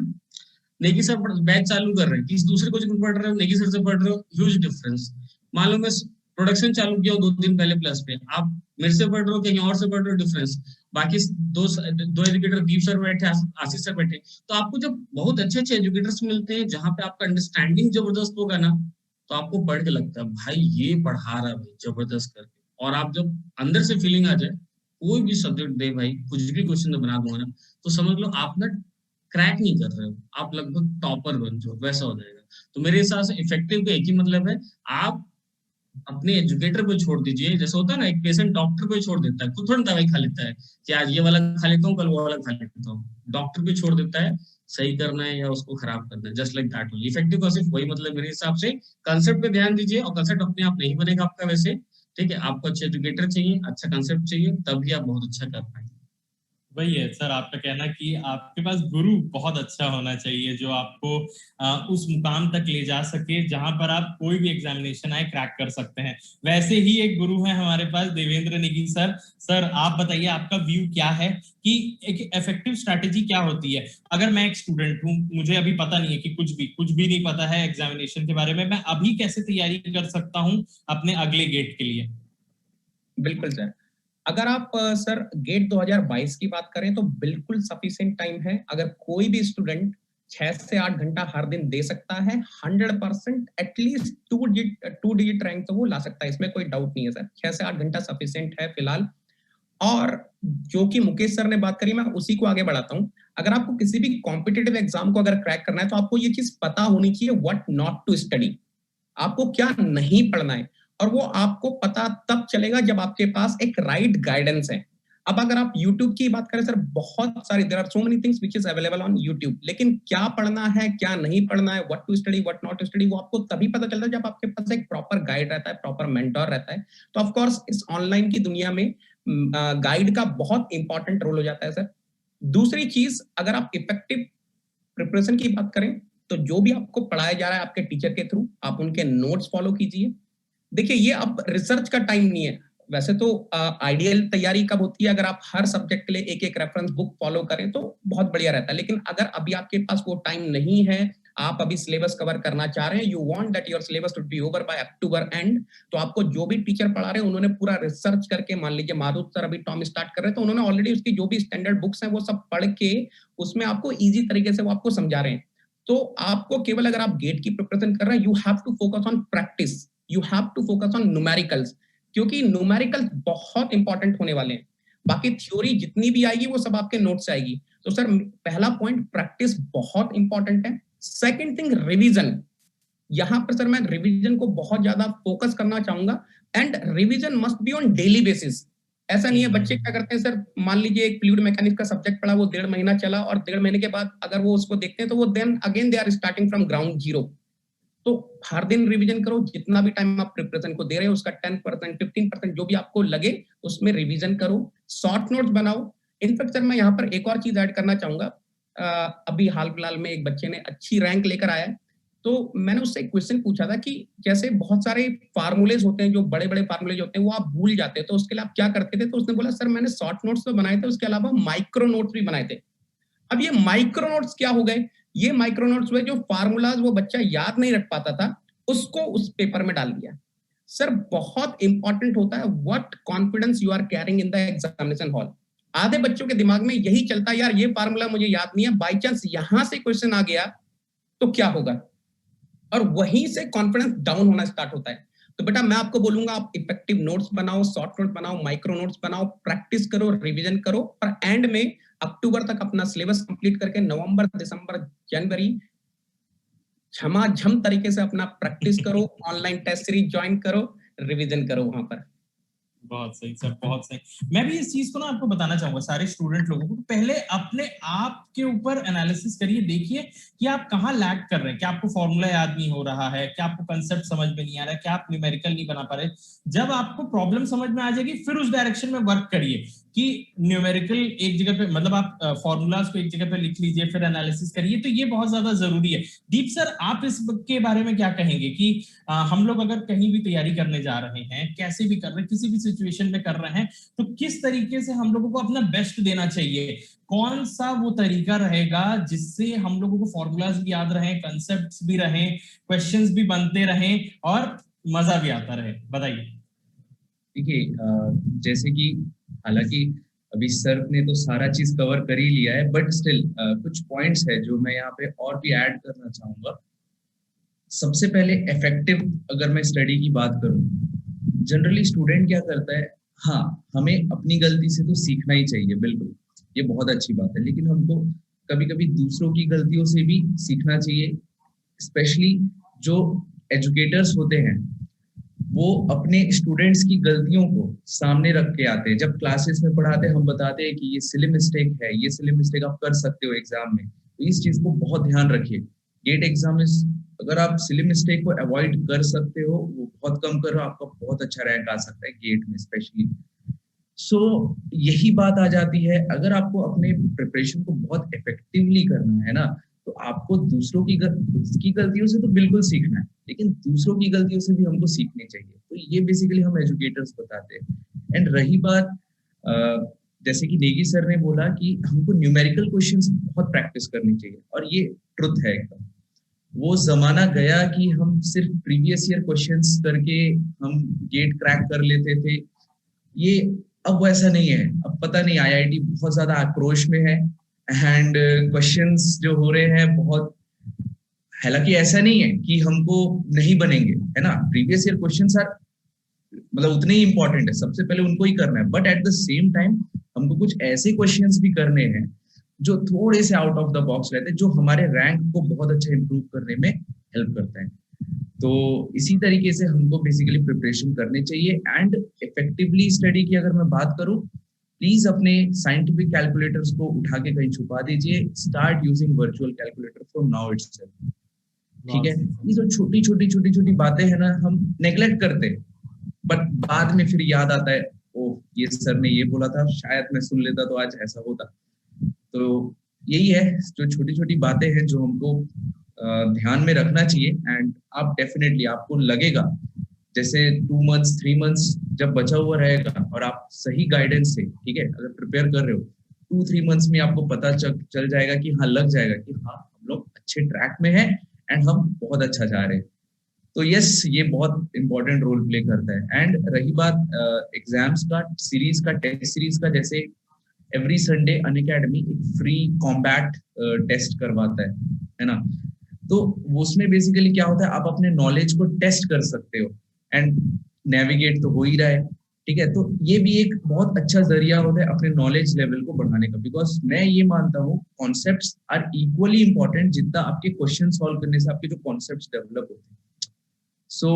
नेगी सर बैच चालू कर रहे हैं, किसी दूसरे कोचिंग में पढ़ रहे हो, नेगी सर से पढ़ रहे हो, ह्यूज डिफरेंस। मान लो मैं प्रोडक्शन चालू किया 2 दिन पहले प्लस पे, आप मेरे से पढ़ रहे हो, कहीं और से पढ़ रहे हो, डिफरेंस। बाकी दो एजुकेटर, दीप सर बैठे, आशीष सर बैठे, तो आपको जब बहुत अच्छे अच्छे एजुकेटर्स मिलते हैं जहां पे आपका अंडरस्टैंडिंग जबरदस्त होगा ना, तो आपको पढ़ के लगता है भाई ये पढ़ा रहा है भाई जबरदस्त करके। और आप जब अंदर से फीलिंग आ जाए, कोई भी सब्जेक्ट दे भाई, कुछ भी क्वेश्चन बना दूंगा ना, तो समझ लो आप ना क्रैक नहीं कर रहे हो, आप लगभग टॉपर बन जाओ, वैसा हो जाएगा। तो मेरे हिसाब से इफेक्टिव का एक ही मतलब है, आप अपने एजुकेटर पे छोड़ दीजिए। जैसे होता है ना, एक पेशेंट डॉक्टर पे छोड़ देता है, खुद थोड़ा दवाई खा लेता है कि आज ये वाला खा लेता हूँ, कल वो वाला खा लेता हूँ। डॉक्टर पे छोड़ देता है सही करना है या उसको खराब करना है, जस्ट लाइक दैट। इफेक्टिव का सिर्फ वही मतलब मेरे हिसाब से, कंसेप्ट पे ध्यान दीजिए, और कंसेप्ट अपने आप नहीं बनेगा आपका वैसे, ठीक है। आपको अच्छे एजुकेटर चाहिए, अच्छा कंसेप्ट चाहिए, तभी आप बहुत अच्छा कर पाएंगे। वही है सर आपका कहना कि आपके पास गुरु बहुत अच्छा होना चाहिए जो आपको उस मुकाम तक ले जा सके जहां पर आप कोई भी एग्जामिनेशन आए क्रैक कर सकते हैं। वैसे ही एक गुरु है हमारे पास, देवेंद्र नेगी सर। सर आप बताइए आपका व्यू क्या है कि एक इफेक्टिव स्ट्रैटेजी क्या होती है। अगर मैं एक स्टूडेंट हूँ, मुझे अभी पता नहीं है कि कुछ भी नहीं पता है एग्जामिनेशन के बारे में, मैं अभी कैसे तैयारी कर सकता हूँ अपने अगले गेट के लिए? बिल्कुल सर, अगर आप सर गेट 2022 की बात करें तो बिल्कुल सफिशिएंट टाइम है। अगर कोई भी स्टूडेंट 6 से 8 घंटा हर दिन दे सकता है, 100% एटलीस्ट 2 डिजिट रैंक तो वो ला सकता है, इसमें कोई डाउट नहीं है सर। 6 से 8 घंटा सफिशिएंट है फिलहाल। और जो कि मुकेश सर ने बात करी, मैं उसी को आगे बढ़ाता हूं। अगर आपको किसी भी कॉम्पिटिटिव एग्जाम को अगर क्रैक करना है तो आपको ये चीज पता होनी चाहिए, व्हाट नॉट टू स्टडी, आपको क्या नहीं पढ़ना है। और वो आपको पता तब चलेगा जब आपके पास एक राइट गाइडेंस है। अब अगर आप YouTube की बात करें सर, बहुत सारी there are so many things which is available on YouTube, लेकिन क्या पढ़ना है क्या नहीं पढ़ना है, what to study what not to study, वो आपको तभी पता चलता है जब आपके पास एक प्रॉपर गाइड रहता है, प्रॉपर मेंटर रहता है। तो ऑफ कोर्स इस ऑनलाइन की दुनिया में गाइड का बहुत इंपॉर्टेंट रोल हो जाता है सर। दूसरी चीज, अगर आप इफेक्टिव प्रिपरेशन की बात करें तो जो भी आपको पढ़ाया जा रहा है आपके टीचर के थ्रू, आप उनके नोट्स फॉलो कीजिए। देखिए ये अब रिसर्च का टाइम नहीं है। वैसे तो आइडियल तैयारी कब होती है, अगर आप हर सब्जेक्ट के लिए एक एक रेफरेंस बुक फॉलो करें तो बहुत बढ़िया रहता है। लेकिन अगर अभी आपके पास वो टाइम नहीं है, आप अभी सिलेबस कवर करना चाह रहे हैं, you want that your syllabus should be over by October and, तो आपको जो भी टीचर पढ़ा रहे हैं उन्होंने पूरा रिसर्च करके, मान लीजिए माधुर सर अभी टॉम स्टार्ट कर रहे हैं तो उन्होंने ऑलरेडी उसकी जो भी स्टैंडर्ड बुक्स हैं वो सब पढ़ के उसमें आपको ईजी तरीके से वो आपको समझा रहे हैं। तो आपको केवल, अगर आप गेट की प्रिपरेशन कर रहे हैं, you have to focus on practice, you have to focus on numericals, क्योंकि न्यूमेरिकल्स बहुत इंपॉर्टेंट होने वाले हैं। बाकी थ्योरी जितनी भी आएगी वो सब आपके नोट से आएगी। तो सर पहला पॉइंट प्रैक्टिस बहुत इंपॉर्टेंट है। सेकंड थिंग रिवीजन, यहां पर सर मैं रिवीजन को बहुत ज्यादा फोकस करना चाहूंगा, and revision must be on daily basis. ऐसा नहीं है बच्चे क्या करते हैं सर, मान लीजिए एक फ्लूइड मैकेनिक्स का सब्जेक्ट पढ़ा, वो 1.5 महीना चला और 1.5 महीने के बाद अगर वो उसको देखते हैं तो वो then again they are starting from ground zero. तो हर दिन रिवीजन करो, जितना भी टाइम आप प्रिपरेशन को दे रहे हो उसका 10% 15% जो भी आपको लगे उसमें रिवीजन करो, शॉर्ट नोट्स बनाओ। इनफैक्ट सर मैं यहाँ पर एक और चीज ऐड करना चाहूंगा। अभी हाल फिलहाल में एक बच्चे ने अच्छी रैंक लेकर आया है, तो मैंने उससे एक क्वेश्चन पूछा था कि जैसे बहुत सारे फार्मूलेज होते हैं, जो बड़े बड़े फार्मूलेज होते हैं वो आप भूल जाते हैं, तो उसके लिए आप क्या करते थे? तो उसने बोला सर मैंने शॉर्ट नोट्स तो बनाए थे, उसके अलावा माइक्रो नोट्स भी बनाए थे। अब ये माइक्रो नोट्स क्या हो गए? ये माइक्रो नोट्स हुए जो फार्मूलाज वो बच्चा याद नहीं रख पाता था उसको उस पेपर में डाल दिया। सर बहुत इंपॉर्टेंट होता है what confidence you are carrying in the examination hall. आधे बच्चों के दिमाग में यही चलता है, यार ये फार्मूला मुझे याद नहीं है, बाई चांस यहां से क्वेश्चन आ गया तो क्या होगा, और वहीं से कॉन्फिडेंस डाउन होना स्टार्ट होता है। तो बेटा मैं आपको बोलूंगा आप इफेक्टिव नोट्स बनाओ, शॉर्ट नोट्स बनाओ, माइक्रो नोट्स बनाओ, प्रैक्टिस करो, रिवीजन करो, और एंड में अक्टूबर तक अपना सिलेबस कंप्लीट करके नवंबर दिसंबर जनवरी झमाझम तरीके से अपना प्रैक्टिस करो, ऑनलाइन टेस्ट सीरीज ज्वाइन करो, रिवीजन करो वहां पर। बहुत सही सर, बहुत सही। मैं भी इस चीज को ना आपको बताना चाहूंगा सारे स्टूडेंट लोगों को, पहले अपने आप के ऊपर एनालिसिस करिए, देखिए कि आप कहाँ लैग कर रहे हैं। क्या आपको फॉर्मूला याद नहीं हो रहा है, क्या आपको कंसेप्ट समझ में नहीं आ रहा है, क्या आप न्यूमेरिकल नहीं बना पा रहे। जब आपको प्रॉब्लम समझ में आ जाएगी फिर उस डायरेक्शन में वर्क करिए। कि न्यूमेरिकल एक जगह पे, मतलब आप फॉर्मूलाज को एक जगह पे लिख लीजिए फिर एनालिसिस करिए, तो ये बहुत ज्यादा जरूरी है। दीप सर, आप इस के बारे में क्या कहेंगे कि हम लोग अगर कहीं भी तैयारी करने जा रहे हैं, कैसे भी कर रहे हैं, किसी भी सिचुएशन में कर रहे हैं, तो किस तरीके से हम लोगों को अपना बेस्ट देना चाहिए? कौन सा वो तरीका रहेगा जिससे हम लोगों को फॉर्मूलाज भी याद रहे, कंसेप्ट्स भी रहे, क्वेश्चंस भी बनते रहे और मजा भी आता रहे? बताइए। देखिए, जैसे कि हालांकि अभी सर ने तो सारा चीज कवर कर ही लिया है, बट स्टिल कुछ पॉइंट्स है जो मैं यहाँ पे और भी ऐड करना चाहूंगा। सबसे पहले इफेक्टिव अगर मैं स्टडी की बात करूं, जनरली स्टूडेंट क्या करता है, हाँ हमें अपनी गलती से तो सीखना ही चाहिए, बिल्कुल ये बहुत अच्छी बात है, लेकिन हमको कभी कभी दूसरों की गलतियों से भी सीखना चाहिए। स्पेशली जो एजुकेटर्स होते हैं वो अपने स्टूडेंट्स की गलतियों को सामने रख के आते हैं। जब क्लासेस में पढ़ाते हैं हम बताते हैं कि ये सिली मिस्टेक है, ये सिली मिस्टेक आप कर सकते हो एग्जाम में, तो इस चीज को बहुत ध्यान रखिए। गेट एग्जाम में अगर आप सिली मिस्टेक को अवॉइड कर सकते हो, वो बहुत कम करो, आपका बहुत अच्छा रैंक आ सकता है गेट में स्पेशली। सो यही बात आ जाती है, अगर आपको अपने प्रिपरेशन को बहुत इफेक्टिवली करना है ना, तो आपको दूसरों की गलतियों से तो बिल्कुल सीखना है, लेकिन दूसरों की गलतियों से भी हमको सीखनी चाहिए। तो ये बेसिकली हम एजुकेटर्स बताते हैं। एंड रही बात, जैसे कि नेगी सर ने बोला कि हमको न्यूमेरिकल क्वेश्चंस बहुत प्रैक्टिस करनी चाहिए, और ये ट्रुथ है एकदम। वो जमाना गया कि हम सिर्फ प्रीवियस ईयर क्वेश्चंस करके हम गेट क्रैक कर लेते थे, ये अब वैसा नहीं है। अब पता नहीं आईआईटी बहुत ज्यादा आक्रोश में है एंड क्वेश्चंस जो हो रहे हैं बहुत, हालांकि ऐसा नहीं है कि हमको नहीं बनेंगे, है ना, प्रीवियस ईयर क्वेश्चंस आर मतलब उतने ही इंपॉर्टेंट है, सबसे पहले उनको ही करना है, but at the same time हमको कुछ ऐसे क्वेश्चंस भी करने हैं जो थोड़े से आउट ऑफ द बॉक्स रहते हैं, जो हमारे रैंक को बहुत अच्छा इंप्रूव करने में हेल्प करते हैं। तो इसी तरीके से हमको बेसिकली प्रिपरेशन करनी चाहिए। एंड इफेक्टिवली स्टडी की अगर मैं बात करूं, प्लीज अपने साइंटिफिक कैलकुलेटर्स को उठा के कहीं छुपा दीजिए, start using virtual calculator from now itself. ठीक है, ये जो छोटी छोटी बातें हैं ना, हम नेग्लेक्ट करते हैं, बट बाद में फिर याद आता है, ओह ये सर ने ये बोला था, शायद मैं सुन लेता तो आज ऐसा होता। तो यही है, जो छोटी छोटी बातें हैं जो हमको ध्यान में रखना चाहिए। एंड आप डेफिनेटली, आपको लगेगा जैसे 2 मंथ्स 3 मंथ्स जब बचा हुआ रहेगा और आप सही गाइडेंस से, ठीक है, अगर प्रिपेयर कर रहे हो, 2-3 मंथ्स में आपको पता चल जाएगा कि हाँ, लग जाएगा कि हाँ हम लोग अच्छे ट्रैक में हैं एंड हम बहुत अच्छा जा रहे हैं। तो यस, ये बहुत इंपॉर्टेंट रोल प्ले करता है। एंड रही बात एग्जाम्स का, सीरीज का, टेस्ट सीरीज का, जैसे एवरी संडे अनअकैडमी एक फ्री कॉम्बैट टेस्ट करवाता है ना, तो उसमें बेसिकली क्या होता है, आप अपने नॉलेज को टेस्ट कर सकते हो एंड नेविगेट तो हो ही रहा है, ठीक है। तो ये भी एक बहुत अच्छा जरिया होता है अपने नॉलेज लेवल को बढ़ाने का, बिकॉज मैं ये मानता हूँ कॉन्सेप्ट्स आर इक्वली इंपॉर्टेंट जितना आपके क्वेश्चन सॉल्व करने से आपके जो कॉन्सेप्ट्स डेवलप होते हैं। सो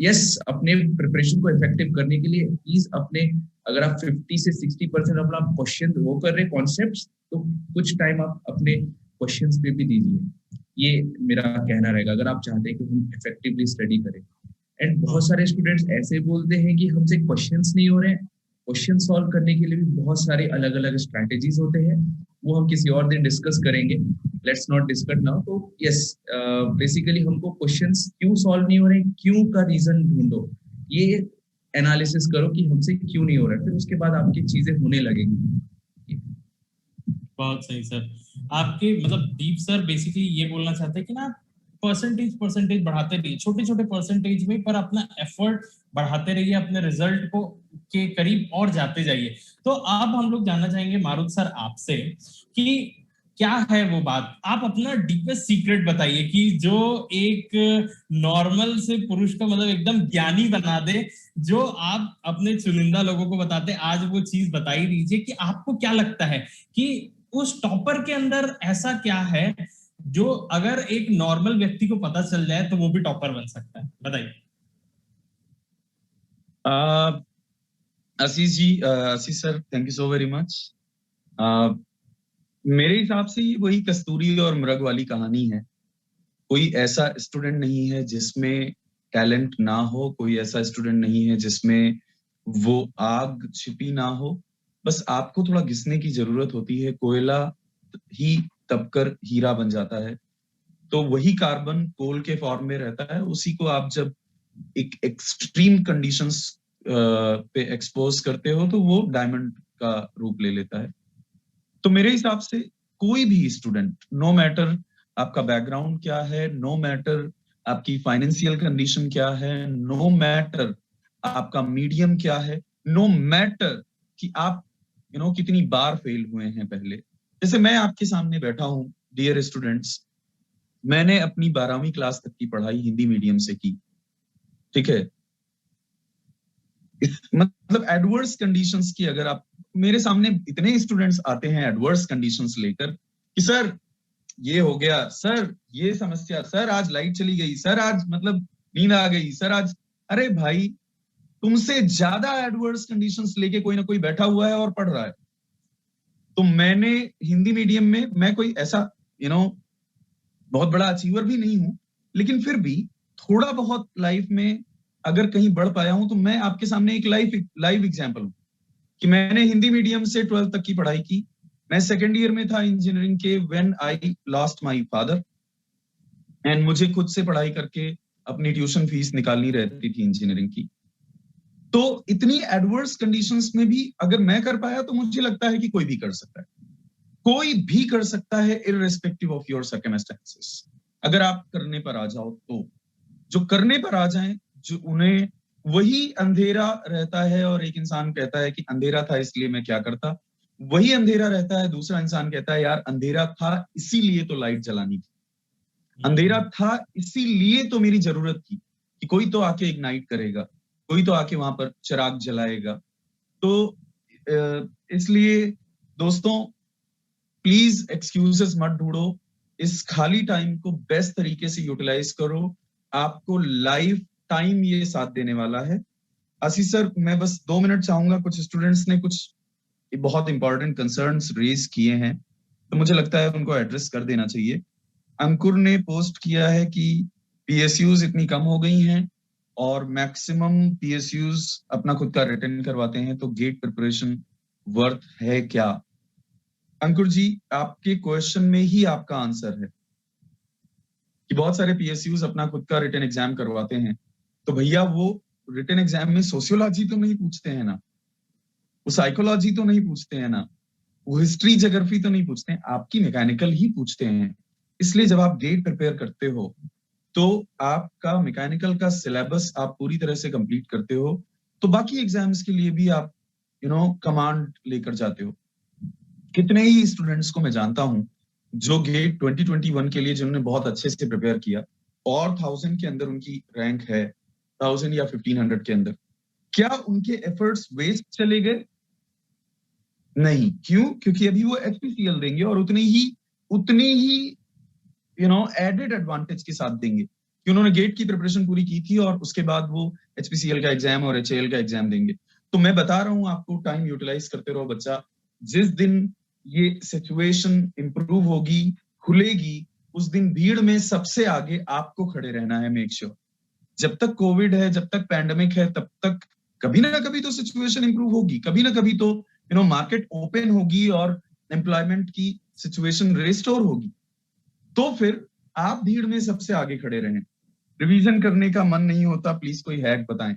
यस, अपने प्रिपरेशन को इफेक्टिव करने के लिए प्लीज अपने, अगर आप 50 से 60% अपना क्वेश्चन वो कर रहे कॉन्सेप्ट्स, तो कुछ टाइम आप अपने क्वेश्चंस पे भी दीजिए। ये मेरा कहना रहेगा, अगर आप चाहते हैं कि हम इफेक्टिवली स्टडी करें। एंड बहुत सारे स्टूडेंट्स ऐसे बोलते हैं कि हमसे क्वेश्चंस नहीं हो रहे हैं। क्वेश्चन सॉल्व करने के लिए भी बहुत सारे अलग अलग स्ट्रैटेजीज होते हैं, वो हम किसी और दिन डिस्कस करेंगे, लेट्स नॉट डिस्कस नाउ। तो यस, बेसिकली हमको क्वेश्चंस क्यों सॉल्व नहीं हो रहे, क्यों का रीजन ढूंढो, ये एनालिसिस करो कि हमसे क्यों नहीं हो रहा है, फिर उसके बाद आपकी चीजें होने लगेंगी। बहुत सही सर। आपके मतलब दीप सर बेसिकली ये बोलना चाहते हैं कि ना, परसेंटेज बढ़ाते रहिए, छोटे छोटे परसेंटेज में, पर अपना एफर्ट बढ़ाते रहिए, अपने रिजल्ट को के करीब और जाते जाइए। तो अब हम लोग जानना चाहेंगे मारुत सर आपसे कि क्या है वो बात, आप अपना डीपेस्ट सीक्रेट बताइए कि जो एक नॉर्मल से पुरुष को मतलब एकदम ज्ञानी बना दे, जो आप अपने चुनिंदा लोगों को बताते, आज वो चीज बताई दीजिए कि आपको क्या लगता है कि उस टॉपर के अंदर ऐसा क्या है जो अगर एक नॉर्मल व्यक्ति को पता चल जाए तो वो भी टॉपर बन सकता है? बताइए। Ashish ji, Ashish sir, thank you so very much. मेरे हिसाब से ये वही कस्तूरी और मृग वाली कहानी है। कोई ऐसा स्टूडेंट नहीं है जिसमें टैलेंट ना हो, कोई ऐसा स्टूडेंट नहीं है जिसमें वो आग छिपी ना हो। बस आपको थोड़ा घिसने की जरूरत होती है। कोयला ही तपकर हीरा बन जाता है, तो वही कार्बन कोल के फॉर्म में रहता है। उसी को आप जब एक एक्सट्रीम कंडीशंस पे एक्सपोज करते हो तो वो डायमंड का रूप ले लेता है। तो मेरे हिसाब से कोई भी स्टूडेंट, नो मैटर आपका बैकग्राउंड क्या है, नो मैटर आपकी फाइनेंशियल कंडीशन क्या है, नो मैटर आपका मीडियम क्या है, नो मैटर कि आप कितनी बार फेल हुए हैं पहले। जैसे मैं आपके सामने बैठा हूं, डियर स्टूडेंट्स, मैंने अपनी 12वीं क्लास तक की पढ़ाई हिंदी मीडियम से की, ठीक है। मतलब एडवर्स कंडीशंस की, अगर आप मेरे सामने इतने स्टूडेंट्स आते हैं एडवर्स कंडीशंस लेकर कि सर ये हो गया, सर ये समस्या, सर आज लाइट चली गई, सर आज मतलब नींद आ गई, सर आज, अरे भाई तुमसे ज्यादा एडवर्स कंडीशंस लेके कोई ना कोई बैठा हुआ है और पढ़ रहा है। तो मैंने हिंदी मीडियम में, मैं कोई ऐसा बहुत बड़ा अचीवर भी नहीं हूं, लेकिन फिर भी थोड़ा बहुत लाइफ में अगर कहीं बढ़ पाया हूं तो मैं आपके सामने एक लाइव एग्जांपल हूं कि मैंने हिंदी मीडियम से 12th तक की पढ़ाई की। मैं सेकेंड ईयर में था इंजीनियरिंग के when I lost my father, and मुझे खुद से पढ़ाई करके अपनी ट्यूशन फीस निकालनी रहती थी इंजीनियरिंग की। तो इतनी एडवर्स कंडीशंस में भी अगर मैं कर पाया तो मुझे लगता है कि कोई भी कर सकता है, कोई भी कर सकता है, इररिस्पेक्टिव ऑफ योर सर्कमस्टेंसेस। अगर आप करने पर आ जाओ तो, जो करने पर आ जाएं, जो उन्हें वही अंधेरा रहता है और एक इंसान कहता है कि अंधेरा था इसलिए मैं क्या करता, वही अंधेरा रहता है, दूसरा इंसान कहता है यार अंधेरा था इसीलिए तो लाइट जलानी थी, अंधेरा था इसीलिए तो मेरी जरूरत थी कि कोई तो आके इग्नाइट करेगा, कोई तो आके वहां पर चिराग जलाएगा। तो इसलिए दोस्तों प्लीज एक्सक्यूजेस मत ढूंढो, इस खाली टाइम को बेस्ट तरीके से यूटिलाइज करो, आपको लाइफ टाइम ये साथ देने वाला है। आशीष सर, मैं बस 2 मिनट चाहूंगा, कुछ स्टूडेंट्स ने कुछ बहुत इंपॉर्टेंट कंसर्न्स रेज किए हैं तो मुझे लगता है उनको एड्रेस कर देना चाहिए। अंकुर ने पोस्ट किया है कि पीएसयूज इतनी कम हो गई हैं और मैक्सिमम पीएसयूज अपना खुद का रिटर्न करवाते हैं, तो गेट प्रिपरेशन वर्थ है क्या? अंकुर जी, आपके क्वेश्चन में ही आपका आंसर है कि बहुत सारे पीएसयूज अपना खुद का रिटन एग्जाम करवाते हैं, तो भैया वो रिटन एग्जाम में सोशियोलॉजी तो नहीं पूछते हैं ना, वो साइकोलॉजी तो नहीं पूछते हैं ना, वो हिस्ट्री ज्योग्राफी तो नहीं पूछते हैं, आपकी मैकेनिकल ही पूछते हैं। इसलिए जब आप गेट प्रिपेयर करते हो तो आपका मैकेनिकल का सिलेबस आप पूरी तरह से कंप्लीट करते हो, तो बाकी एग्जाम्स के लिए भी आप कमांड लेकर जाते हो। कितने ही स्टूडेंट्स को मैं जानता हूं जो गेट 2021 के लिए जिन्होंने बहुत अच्छे से प्रिपेयर किया और 1000 के अंदर उनकी रैंक है, 1000 या 1500 के अंदर, क्या उनके एफर्ट्स वेस्ट चले गए? नहीं। क्यों? क्योंकि अभी वो एचपीसीएल देंगे और उतनी ही एडेड एडवांटेज के साथ देंगे कि उन्होंने गेट की प्रिपरेशन पूरी की थी और उसके बाद वो एचपीसीएल का एग्जाम और एचएएल का एग्जाम देंगे। तो मैं बता रहा हूं आपको, टाइम यूटिलाइज करते रहो बच्चा। जिस दिन ये सिचुएशन इंप्रूव होगी, खुलेगी, उस दिन भीड़ में सबसे आगे आपको खड़े रहना है। मेक श्योर जब तक कोविड है, जब तक पैंडेमिक है, तब तक कभी ना कभी तो सिचुएशन इंप्रूव होगी, कभी ना कभी तो मार्केट ओपन होगी और एम्प्लॉयमेंट की सिचुएशन रिस्टोर होगी, तो फिर आप भीड़ में सबसे आगे खड़े रहें। रिवीजन करने का मन नहीं होता, प्लीज कोई हैक बताएं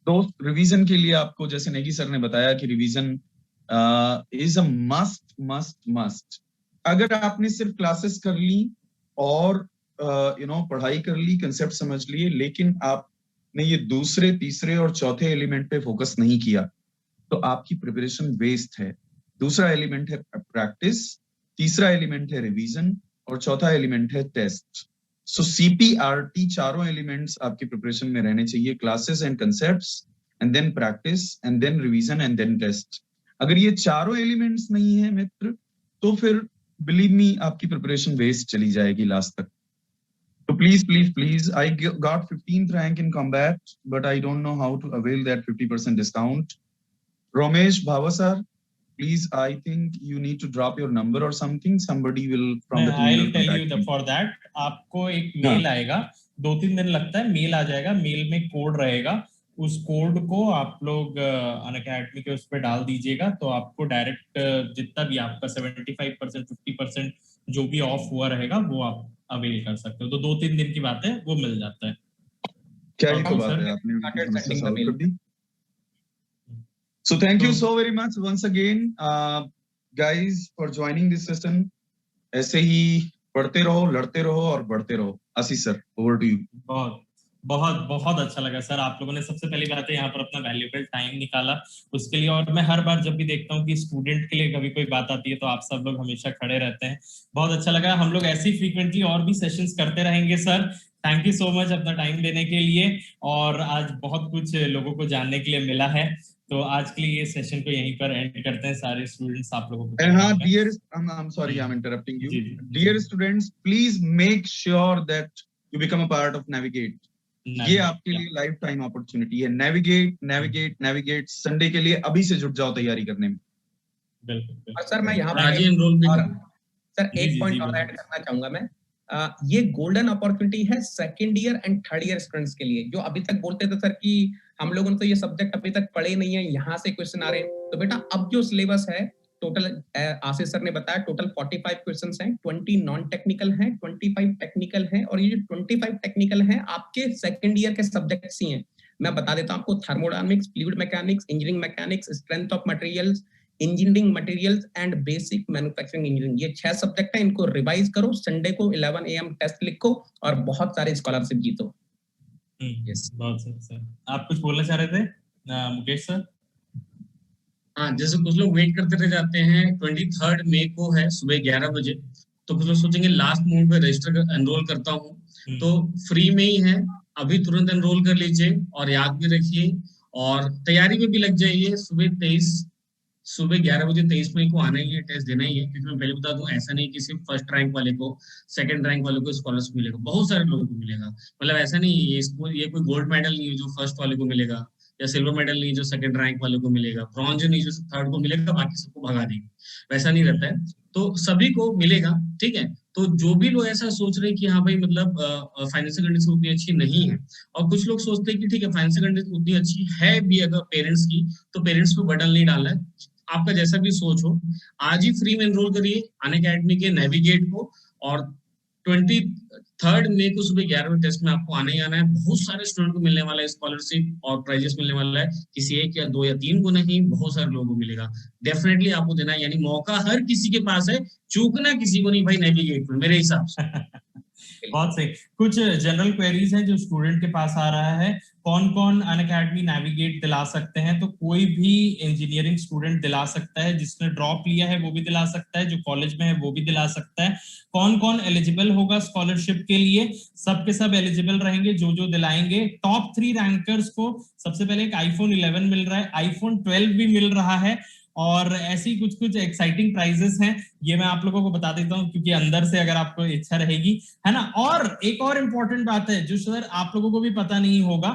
दोस्त। रिवीजन के लिए आपको, जैसे नेगी सर ने बताया कि रिवीजन इज अ मस्ट। अगर आपने सिर्फ क्लासेस कर ली और पढ़ाई कर ली, कंसेप्ट समझ लिए, लेकिन आपने ये दूसरे, तीसरे और चौथे एलिमेंट पे फोकस नहीं किया, तो आपकी प्रिपरेशन वेस्ट है। दूसरा एलिमेंट है प्रैक्टिस, तीसरा एलिमेंट है रिवीजन और चौथा एलिमेंट है टेस्ट। सो सीपीआरटी, चारों एलिमेंट्स आपकी प्रिपरेशन में रहने चाहिए, classes and concepts and then practice and then revision and then test. अगर ये चारों एलिमेंट्स नहीं है मित्र, तो फिर बिलीव मी आपकी प्रिपरेशन वेस्ट चली जाएगी लास्ट तक। तो please, I got 15th rank in combat, but I don't know how to avail that 50% discount. Ramesh Bhava sir, please, I think you need to drop your number or something. Somebody will from the team I'll will tell contact you for that. आपको एक mail आएगा, 2-3 दिन लगता है, mail आ जाएगा, mail में code रहेगा, उस कोड को आप लोग अनअकैडमी के उस पर डाल दीजिएगा, तो आपको डायरेक्ट जितना भी आपका 75% 50% जो भी ऑफ हुआ रहेगा वो आप अवेल कर सकते हो। तो 2-3 दिन की बात है, वो मिल जाता है। क्या ही तो Okay, बात sir. है, आपने उनकी Started समस्या sending the सॉल्व mail. कर दी। So thank you So- so very much once again, guys, for joining this session. ऐसे ही पढ़ते रहो, लड़ते रहो और बढ़ते रहो। आशीष सर, ओवर टू यू। बहुत बहुत बहुत अच्छा लगा सर, आप लोगों ने सबसे पहली बात है यहाँ पर अपना वैल्यूएबल टाइम निकाला उसके लिए। और मैं हर बार जब भी देखता हूँ कि स्टूडेंट के लिए कभी कोई बात आती है तो आप सब लोग हमेशा खड़े रहते हैं, बहुत अच्छा लगा। हम लोग ऐसे ही फ्रीक्वेंटली और भी सेशंस करते रहेंगे sir. Thank you so much अपना टाइम देने के लिए, और आज बहुत कुछ लोगों को जानने के लिए मिला है। तो आज के लिए ये सेशन को यहीं पर एंड करते हैं। सारे स्टूडेंट्स आप लोगों को हाँ, dear, I'm sorry, I'm interrupting you. Dear students, please make sure that you become a part of Navigate. ये आपके लिए लाइफ टाइम अपॉर्चुनिटी है। नेविगेट संडे के लिए अभी से जुट जाओ तैयारी करने में। बिल्कुल। और सर मैं यहाँ आज ही एनरोल भी और करो। सर एक पॉइंट और ऐड करना चाहूंगा मैं। ये गोल्डन अपॉर्चुनिटी है second year and third year students के लिए, जो अभी तक बोलते थे सर कि हम लोगों ने तो ये सब्जेक्ट अभी तक पढ़े नहीं है, यहाँ से क्वेश्चन आ रहे हैं। तो बेटा अब जो सिलेबस है टोटल, आशीष सर ने बताया टोटल 45 क्वेश्चंस हैं, 20 नॉन टेक्निकल हैं, 25 टेक्निकल हैं, और ये जो 25 टेक्निकल हैं आपके सेकंड ईयर के सब्जेक्ट्स ही हैं। मैं बता देता हूँ आपको, thermodynamics, fluid mechanics, engineering mechanics, strength of materials, engineering materials and basic manufacturing engineering, ये 6 सब्जेक्ट है। इनको रिवाइज करो, संडे को 11 AM टेस्ट लिखो और बहुत सारे स्कॉलरशिप जीतो। यस, बहुत सही सर। आप कुछ बोलना चाह रहे थे मुकेश सर? हाँ, जैसे कुछ लोग वेट करते रह जाते हैं, 23 मई को है सुबह 11 बजे, तो कुछ लोग सोचेंगे लास्ट मोमेंट पे रजिस्टर एनरोल करता हूँ, तो फ्री में ही है, अभी तुरंत एनरोल कर लीजिए और याद भी रखिए और तैयारी में भी लग जाइए। सुबह 11 बजे 23 मई को आना ही है, टेस्ट देना ही है। क्योंकि मैं पहले बता दूं, ऐसा नहीं कि सिर्फ फर्स्ट रैंक वाले को, सेकंड रैंक वाले को स्कॉलरशिप मिलेगा, बहुत सारे लोगों को मिलेगा। मतलब ऐसा नहीं ये कोई गोल्ड मेडल नहीं है जो फर्स्ट वाले को मिलेगा, या सिल्वर मेडल नहीं जो सेकंड रैंक वाले को मिलेगा, ब्रॉन्ज नहीं जो थर्ड को मिलेगा, बाकी सबको भगा देंगे, वैसा नहीं रहता है। तो सभी को मिलेगा, ठीक है। तो जो भी लोग ऐसा सोच रहे हैं कि हाँ भाई मतलब फाइनेंशियल कंडीशन उतनी अच्छी नहीं है, और कुछ लोग सोचते हैं कि ठीक है फाइनेंशियल कंडीशन उतनी अच्छी है भी अगर पेरेंट्स की, तो पेरेंट्स पे बर्डन नहीं डालना है। आपका जैसा भी सोच हो, आज ही फ्री में एनरोल करिए अनअकैडमी के नेविगेट को, और 23 मई को सुबह 11 बजे टेस्ट में आपको आना ही आना है। बहुत सारे स्टूडेंट को मिलने वाला है स्कॉलरशिप और प्राइजेस मिलने वाला है, किसी एक या दो या तीन को नहीं, बहुत सारे लोगों को मिलेगा। डेफिनेटली आपको देना है, यानी मौका हर किसी के पास है, चूकना किसी को नहीं भाई नेविगेट में, मेरे हिसाब से। बहुत सही। कुछ जनरल क्वेरीज हैं जो स्टूडेंट के पास आ रहा है, कौन कौन अनअकैडमी नेविगेट दिला सकते हैं? तो कोई भी इंजीनियरिंग स्टूडेंट दिला सकता है, जिसने ड्रॉप लिया है वो भी दिला सकता है, जो कॉलेज में है वो भी दिला सकता है। कौन कौन एलिजिबल होगा स्कॉलरशिप के लिए? सबके सब एलिजिबल रहेंगे जो दिलाएंगे। टॉप 3 रैंकर्स को सबसे पहले एक iPhone 11 मिल रहा है, iPhone 12 भी मिल रहा है, और ऐसी कुछ एक्साइटिंग प्राइजेस हैं, ये मैं आप लोगों को बता देता हूं क्योंकि अंदर से अगर आपको इच्छा रहेगी, है ना। और एक और इम्पोर्टेंट बात है जो सर आप लोगों को भी पता नहीं होगा,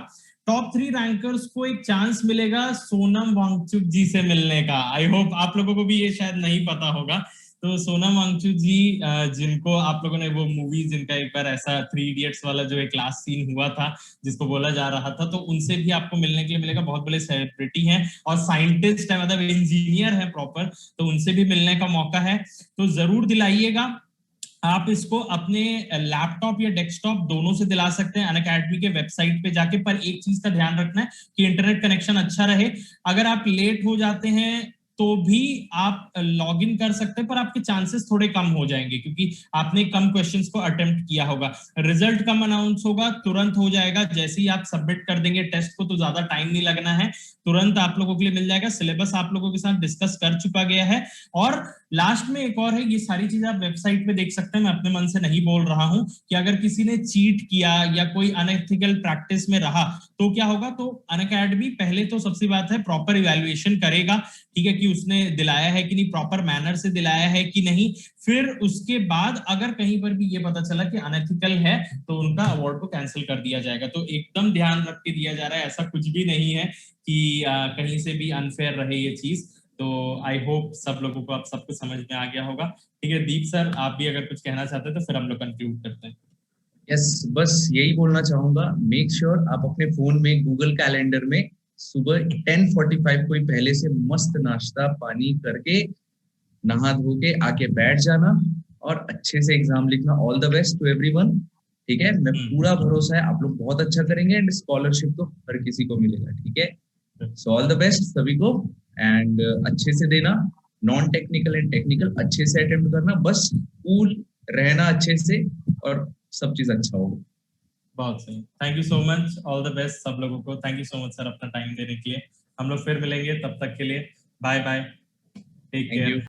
टॉप 3 रैंकर्स को एक चांस मिलेगा सोनम वांगचुक जी से मिलने का। आई होप आप लोगों को भी ये शायद नहीं पता होगा। तो सोनम वांगचुक जी, जिनको आप लोगों ने वो मूवी, जिनका एक बार ऐसा 3 इडियट्स वाला जो एक लास्ट सीन हुआ था जिसको बोला जा रहा था, तो उनसे भी आपको मिलने के लिए मिलेगा। बहुत बड़े सेलिब्रिटी हैं और साइंटिस्ट है, मतलब इंजीनियर है प्रॉपर, तो उनसे भी मिलने का मौका है। तो जरूर दिलाइएगा। आप इसको अपने लैपटॉप या डेस्कटॉप दोनों से दिला सकते हैं अनअकैडमी के वेबसाइट पे जाके। पर एक चीज का ध्यान रखना है कि इंटरनेट कनेक्शन अच्छा रहे। अगर आप लेट हो जाते हैं तो भी आप लॉग इन कर सकते हैं, पर आपके चांसेस थोड़े कम हो जाएंगे क्योंकि आपने कम क्वेश्चंस को अटेम्प्ट किया होगा। रिजल्ट कम अनाउंस होगा, तुरंत हो जाएगा, जैसे ही आप सबमिट कर देंगे टेस्ट को, तो ज्यादा टाइम नहीं लगना है, तुरंत आप लोगों के लिए मिल जाएगा। सिलेबस आप लोगों के साथ डिस्कस कर चुका गया है। और लास्ट में एक और है, ये सारी चीजें आप वेबसाइट पे देख सकते हैं, मैं अपने मन से नहीं बोल रहा हूं, कि अगर किसी ने चीट किया या कोई अनएथिकल प्रैक्टिस में रहा तो क्या होगा। तो अनअकैडमी पहले तो सबसे बात है प्रॉपर इवैल्यूएशन करेगा, ठीक है, कि उसने दिलाया है कि नहीं, प्रॉपर मैनर से दिलाया है कि नहीं। फिर उसके बाद अगर कहीं पर भी ये पता चला कि अनएथिकल है तो उनका अवार्ड को कैंसिल कर दिया जाएगा। तो एकदम ध्यान रख के दिया जा रहा है, ऐसा कुछ भी नहीं है कि कहीं से भी अनफेयर रहे ये चीज। तो आई होप सब लोगों को अब सब कुछ समझ में आ गया होगा। ठीक है दीप सर, आप भी अगर कुछ कहना चाहते हैं तो फिर हम लोग कंक्लूड करते हैं। यस, बस यही बोलना चाहूंगा, मेक श्योर आप अपने फोन में गूगल कैलेंडर में सुबह 10:45 कोई पहले से मस्त नाश्ता पानी करके नहा धो के आके बैठ जाना और अच्छे से एग्जाम लिखना। All the best to everyone, ठीक है। मैं पूरा भरोसा है आप लोग बहुत अच्छा करेंगे एंड स्कॉलरशिप तो हर किसी को मिलेगा, ठीक है। सो ऑल द बेस्ट सभी को एंड अच्छे से देना, नॉन टेक्निकल एंड टेक्निकल अच्छे से अटेम्प्ट करना, बस कूल रहना अच्छे से और सब चीज अच्छा होगा। बहुत सही, thank you so much, all the best सब लोगों को। Thank you so much sir अपना टाइम देने के लिए। हम लोग फिर मिलेंगे, तब तक के लिए bye bye, take thank you. Care.